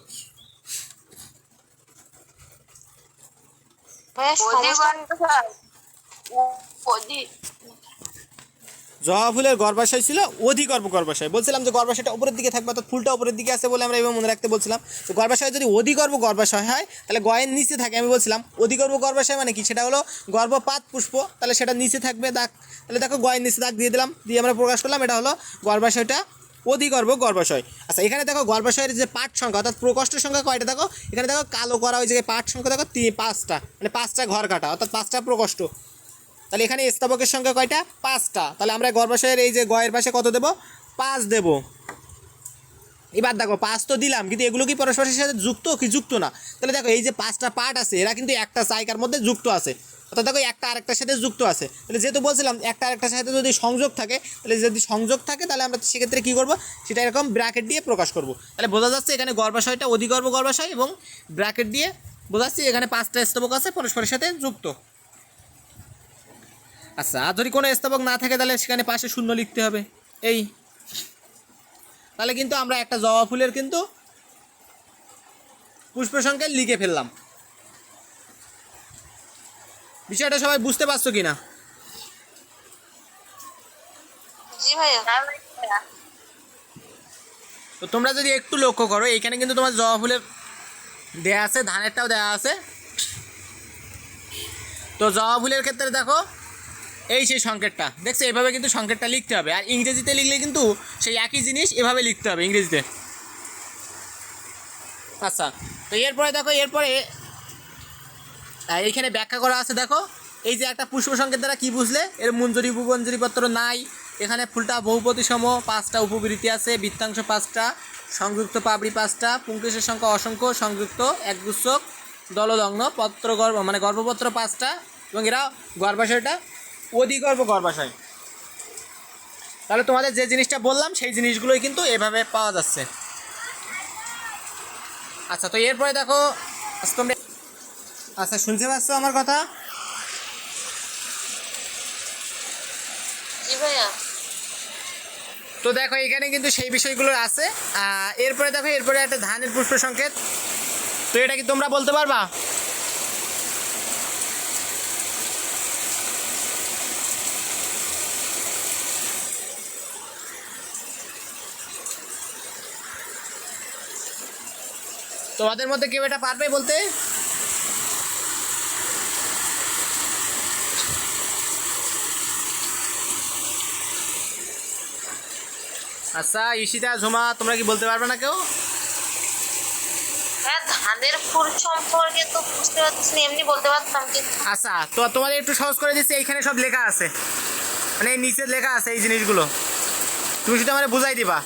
Speaker 1: জবা ফুলের গর্ভাশয় ছিল অধিগর্ভ গর্ভাশয়, বলছিলাম যে গর্ভাশয়টা উপরের দিকে থাকবে, অর্থাৎ ফুলটা উপরের দিকে আছে বলে আমরা এভাবে মনে রাখতে বলছিলাম। তো গর্ভাশয় যদি অধিগর্ভ গর্ভাশয় হয় তাহলে গয়ের নিচে থাকে, আমি বলছিলাম অধিগর্ভ গর্ভাশয় মানে কি, সেটা হলো গর্ভপাত পুষ্প, তাহলে সেটা নিচে থাকবে দাগ, তাহলে দেখো গয়ের নিচে দাগ দিয়ে দিলাম, দিয়ে আমরা প্রকাশ করলাম এটা হলো গর্ভাশয়টা অধিগর্ভ গর্ভাশয়। আচ্ছা, এখানে দেখো গর্ভাশয়ের যে পাঠ সংখ্যা অর্থাৎ প্রকোষ্ঠ সংখ্যা কয়টা দেখো, এখানে দেখো কালো করা ওই জায়গায় পাঠ সংখ্যা দেখো 5টা, মানে 5টা ঘর কাটা অর্থাৎ 5টা প্রকোষ্ঠ। তাহলে এখানে স্থাবকের সংখ্যা কয়টা, 5টা। তাহলে আমরা গর্ভাশয়ের এই যে গয়ের পাশে কত দেবো, 5 দেবো। এবার দেখো 5 তো দিলাম, কিন্তু এগুলো কি পরস্পরের সাথে যুক্ত কি যুক্ত না? তাহলে দেখো এই যে 5টা পার্ট আছে এরা কিন্তু একটা জায়গার মধ্যে যুক্ত আছে, অর্থাৎ দেখো একটা আরেকটার সাথে যুক্ত আছে। তাহলে যেহেতু বলছিলাম একটা আরেকটার সাথে যদি সংযোগ থাকে, তাহলে যদি সংযোগ থাকে তাহলে আমরা সেক্ষেত্রে কী করবো, সেটা এরকম ব্র্যাকেট দিয়ে প্রকাশ করব। তাহলে বোঝা যাচ্ছে এখানে গর্ভাশয়টা অধিগর্ভ গর্ভাশয় এবং ব্র্যাকেট দিয়ে বোঝাচ্ছি এখানে 5টা স্তবক আছে পরস্পরের সাথে যুক্ত। আচ্ছা, আর যদি কোনো স্তবক না থাকে তাহলে সেখানে পাশে শূন্য লিখতে হবে। এই তাহলে কিন্তু আমরা একটা জবা ফুলের কিন্তু পুষ্প সংখ্যা লিখে ফেললাম। বিষয়টা সবাই বুঝতে পারছো কিনা?
Speaker 2: জি ভাইয়া।
Speaker 1: তো তোমরা যদি একটু লক্ষ্য করো এইখানে কিন্তু তোমার জবা ফুলের দেয়া আছে, ধানেরটাও দেওয়া আছে। তো জবা ফুলের ক্ষেত্রে দেখো এই সেই সংকেতটা দেখছো, এভাবে কিন্তু সংকেতটা লিখতে হবে, আর ইংরেজিতে লিখলে কিন্তু সেই একই জিনিস এভাবে লিখতে হবে ইংরেজিতে। আচ্ছা, তো এরপরে দেখো এরপরে এইখানে ব্যাখ্যা করা আছে, দেখো এই যে একটা পুষ্প সংকেত দ্বারা কী বুঝলে, এর মঞ্জুরি উপমঞ্জুরিপত্র নাই, এখানে ফুলটা বহুপতিসম, 5টা উপবৃত্তি আছে, বৃত্তাংশ 5টা, সংযুক্ত পাবড়ি 5টা, পুংকেশের সংখ্যা অসংখ্য, সংযুক্ত একগুচ্ছক, দলদগ্ন, পত্রগর্ভ মানে গর্ভপত্র 5টা, এবং এরা গর্ভাশয়টা অধিগর্ভ গর্ভাশয়। তাহলে তোমাদের যে জিনিসটা বললাম সেই জিনিসগুলোই কিন্তু এভাবে পাওয়া যাচ্ছে। আচ্ছা, তো এরপরে দেখো তোমরা আচ্ছা শুনতে পাচ্ছ আমার কথা?
Speaker 2: জি ভাইয়া।
Speaker 1: তো দেখো এখানে কিন্তু সেই বিষয়গুলো আছে। এরপরে দেখো এরপরে একটা ধানের পুষ্প সংকেত, তো এটা কি তোমরা বলতে পারবা? তোমাদের মধ্যে কেউ এটা পারবে বলতে? আচ্ছা ঈশিতা, ঝুমা, তোমরা কি বলতে পারবে না কেউ?
Speaker 2: হ্যাঁ, ধানের ফুল সম্পর্কে তো বুঝতে পারছি না, এমনি বলতে পারতাম কিন্তু।
Speaker 1: আচ্ছা, তো তোমাদের একটু সহজ করে দিচ্ছি। এইখানে সব লেখা আছে, মানে এই নিচে লেখা আছে এই জিনিসগুলো, তুমি শুধু আমার বুঝাই দিবা।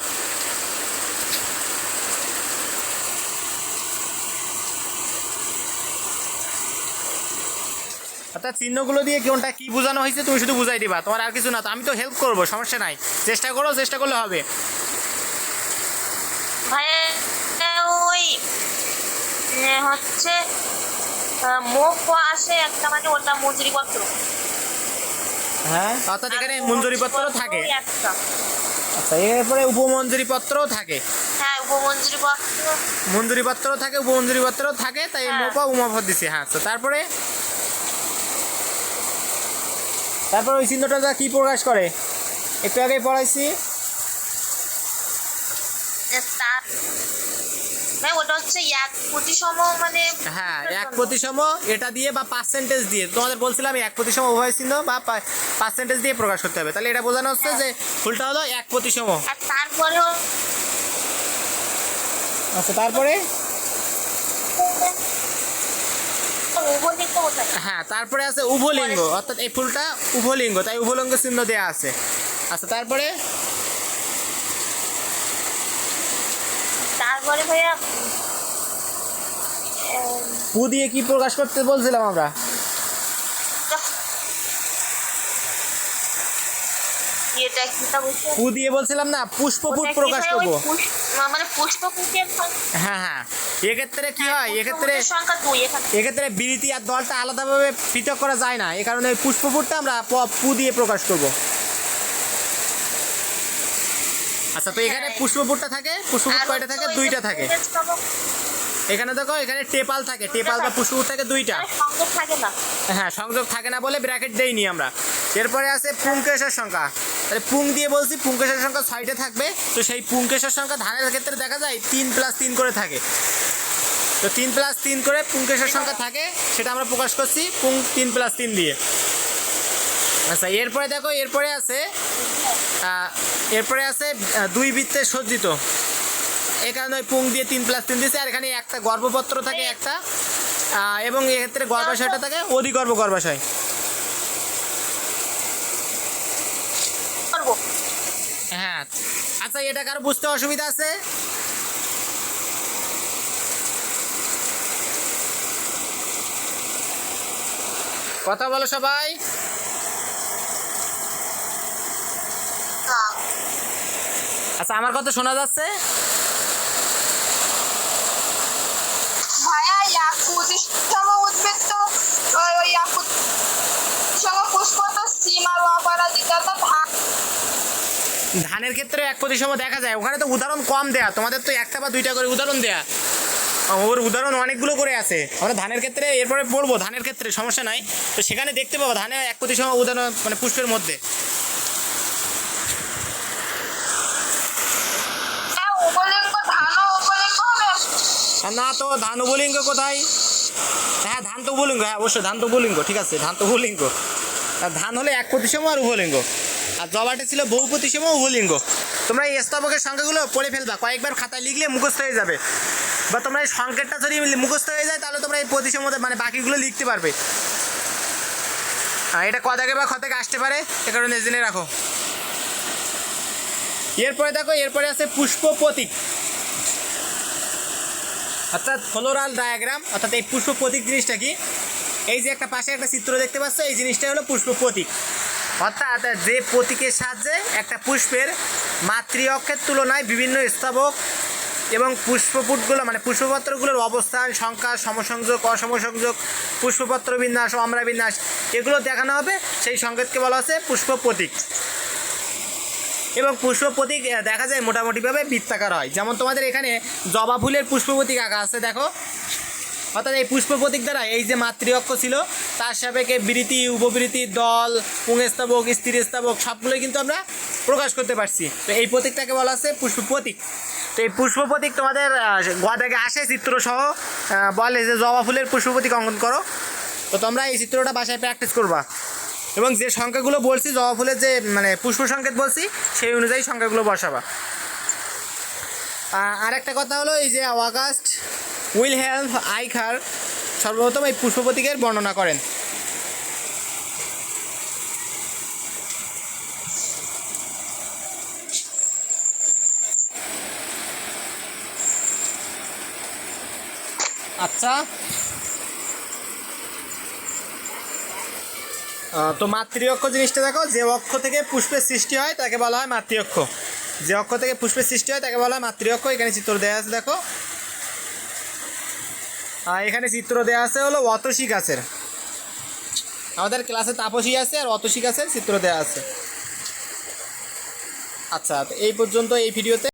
Speaker 1: অর্থাৎ চিহ্নগুলো দিয়ে কোনটা কি বোঝানো হয়েছে তুমি শুধু বুঝাই দিবা, তোমার আর কিছু না। তো আমি তো হেল্প করবো, সমস্যা নাই, চেষ্টা করো, চেষ্টা করলে হবে।
Speaker 2: ভাইয়া ওই হচ্ছে মুখ আসে একটা, মানে ওটা মজুরিপত্র।
Speaker 1: হ্যাঁ, অর্থাৎ এখানে মঞ্জুরিপত্র থাকে।
Speaker 2: একটা,
Speaker 1: আচ্ছা, এরপরে উপমঞ্জুরিপত্রও থাকে।
Speaker 2: হ্যাঁ উপমঞ্জুরিপত্র,
Speaker 1: মঞ্জুরিপত্র থাকে, উপমঞ্জুরিপত্র থাকে, তাই
Speaker 2: হ্যাঁ।
Speaker 1: মোপা উমাপদ দিছে। হ্যাঁ, তো তারপরে ওই চিহ্নটা কি প্রকাশ করে একটু আগে পড়াইছি।
Speaker 2: তার ভাই ওটা হচ্ছে এক প্রতিসম, মানে
Speaker 1: হ্যাঁ, এক প্রতিসম এটা দিয়ে বা পার্সেন্টেজ দিয়ে, তোমাদের বলছিলাম এক প্রতিসম উভয় চিহ্ন বা পার্সেন্টেজ দিয়ে প্রকাশ করতে হবে। তাহলে এটা বোঝানো হচ্ছে যে ফুলটা হলো এক প্রতিসম।
Speaker 2: আর তারপরেও
Speaker 1: আচ্ছা, তারপরে
Speaker 2: উভলিঙ্গ কোথায়?
Speaker 1: হ্যাঁ, তারপরে আছে উভলিঙ্গ, অর্থাৎ এই ফুলটা উভলিঙ্গ, তাই উভলিঙ্গ চিহ্ন দেওয়া আছে। আচ্ছা, তারপরে
Speaker 2: ভাইয়া
Speaker 1: পু দিয়ে কি প্রকাশ করতে বলছিলাম আমরা?
Speaker 2: এটা কি তা বলছো?
Speaker 1: পু দিয়ে বলছিলাম না পুষ্পপুট প্রকাশ করবো।
Speaker 2: মানে পুষ্পপুটের
Speaker 1: হ্যাঁ হ্যাঁ, এক্ষেত্রে কি হয়, এক্ষেত্রে
Speaker 2: সংখ্যা 2 এখানে।
Speaker 1: এক্ষেত্রে বিরিতি আর দলটা আলাদাভাবে পৃথক করা যায় না, এই কারণে এই পুষ্পপুটটা আমরা পু দিয়ে প্রকাশ করব। আচ্ছা, তো এখানে পুষ্পপুটটা থাকে, পুষ্পপুট কয়টা থাকে? 2টা থাকে। এখানে দেখো, এখানে টেপাল থাকে, টেপাল বা পুষ্পপুট থাকে 2টা।
Speaker 2: সংযোগ থাকে না।
Speaker 1: হ্যাঁ, সংযোগ থাকে না বলে ব্র্যাকেট দেইনি আমরা। এরপরে আছে পুংকেশের সংখ্যা, তাহলে পুং দিয়ে বলছি পুংকেশের সংখ্যা 6টে থাকবে। তো সেই পুংকেশের সংখ্যা ধানের ক্ষেত্রে দেখা যায় 3 + 3 করে থাকে। তো 3 + 3 করে পুংকেশের সংখ্যা থাকে, সেটা আমরা প্রকাশ করছি পুং 3 + 3 দিয়ে। আচ্ছা, এরপরে দেখো, এরপরে আছে 2 বৃত্তে সজ্জিত, এই কারণে ওই পুং দিয়ে 3 + 3 দিয়েছে। আর এখানে একটা গর্ভপত্র থাকে একটা, এবং এক্ষেত্রে গর্ভাশয়টা থাকে অধিগর্ভ গর্ভাশয়। হ্যাঁ, আচ্ছা, এটা কারো বুঝতে অসুবিধা আছে? কথা বলো সবাই। আচ্ছা, আমার কথা শোনা যাচ্ছে?
Speaker 2: ভাইয়া এক প্রতিসম উদ্ভিদ তো ওই এক প্রতিসম পুষ্প তো সীমা অপরাজিতা তো
Speaker 1: ধানের ক্ষেত্রে 1 প্রতিসম দেখা যায়, ওখানে তো উদাহরণ কম দেয়া, তোমাদের তো 1টা বা 2টা করে উদাহরণ দেয়া, ওর উদাহরণ অনেকগুলো করে আছে। আমরা ধানের ক্ষেত্রে এরপরে পড়বো, ধানের ক্ষেত্রে সমস্যা নাই, তো সেখানে দেখতে পাবো ধানে 1 প্রতিসম উদাহরণ, মানে পুষ্পের মধ্যে।
Speaker 2: উপলিঙ্গ ধান উপলিঙ্গ হবে
Speaker 1: না, তো ধান উভলিঙ্গ কোথায়? হ্যাঁ, ধান তো উভলিঙ্গ, হ্যাঁ অবশ্যই ধান তো উভলিঙ্গ, ঠিক আছে, ধান তো উভলিঙ্গ। আর ধান হলে 1 প্রতিসম আর উভলিঙ্গ, আর জবাটে ছিল বহু প্রতিসম উভলিঙ্গ। তোমরা এই স্তবকের সংখ্যাগুলো পড়ে ফেলবা, কয়েকবার খাতায় লিখলে মুখস্থ হয়ে যাবে, বা তোমরা এই সংকেতটা যদি মুখস্থ হয়ে যায় তাহলে তোমরা এই প্রতিসম মানে বাকিগুলো লিখতে পারবে। এটা ক থেকে বা খ থেকে আসতে পারে, এ কারণে জেনে রাখো। এরপরে দেখো, এরপরে আছে পুষ্প প্রতীক, অর্থাৎ ফ্লোরাল ডায়াগ্রাম। অর্থাৎ এই পুষ্প প্রতীক জিনিসটা কি? এই যে একটা পাশে একটা চিত্র দেখতে পাচ্ছ, এই জিনিসটাই হলো পুষ্প প্রতীক। অর্থাৎ যে প্রতীকের সাহায্যে একটা পুষ্পের মাতৃ অক্ষের তুলনায় বিভিন্ন স্তবক এবং পুষ্পপুটগুলো, মানে পুষ্পপত্রগুলোর অবস্থান, সংখ্যা, সমসংযোগ, অসমসংযোগ, পুষ্পপত্র বিন্যাস, অমরা বিন্যাস, এগুলো দেখানো হবে, সেই সংকেতকে বলা হচ্ছে পুষ্প প্রতীক। এবং পুষ্প প্রতীক দেখা যায় মোটামুটিভাবে বৃত্তাকার হয়, যেমন তোমাদের এখানে জবা ফুলের পুষ্প প্রতীক আঁকা আছে দেখো। অর্থাৎ এই পুষ্প প্রতীক দ্বারা এই যে মাতৃ অক্ষ ছিল তার সাপেক্ষে বৃতি, উপবৃতি, দল, পুংস্তবক, স্ত্রীস্তবক সবগুলোই কিন্তু আমরা প্রকাশ করতে পারছি। তো এই প্রতীকটাকে বলা আছে পুষ্প প্রতীক। তো এই পুষ্প প্রতীক তোমাদের গোয়া আসে চিত্র সহ বলে যে জবা ফুলের পুষ্প প্রতীক অঙ্কন করো। তো তোমরা এই চিত্রটা বাসায় প্র্যাকটিস করবা এবং যে সংখ্যাগুলো বলছি জবা ফুলের যে মানে পুষ্প সংকেত বলছি সেই অনুযায়ী সংখ্যাগুলো বসাবা। আরেকটা কথা হলো এই যে অগাস্ট উইল হেল্প আইখার সর্বপ্রথম এই পুষ্প প্রতীকের বর্ণনা করেন। আচ্ছা, তো মাতৃঅক্ষ জিনিসটা দেখো, যে অক্ষ থেকে পুষ্পের সৃষ্টি হয় তাকে বলা হয় মাতৃঅক্ষ। যে অক্ষ থেকে পুষ্পের সৃষ্টি হয় তাকে বলা হয় মাতৃঅক্ষ। এখানে চিত্র দেওয়া আছে দেখো, এখানে চিত্র দেওয়া আছে হলো অতসী গাছের। আমাদের ক্লাসে তাপসী আছে আর অতসী গাছের চিত্র দেওয়া আছে। আচ্ছা, তো এই পর্যন্ত এই ভিডিওতে।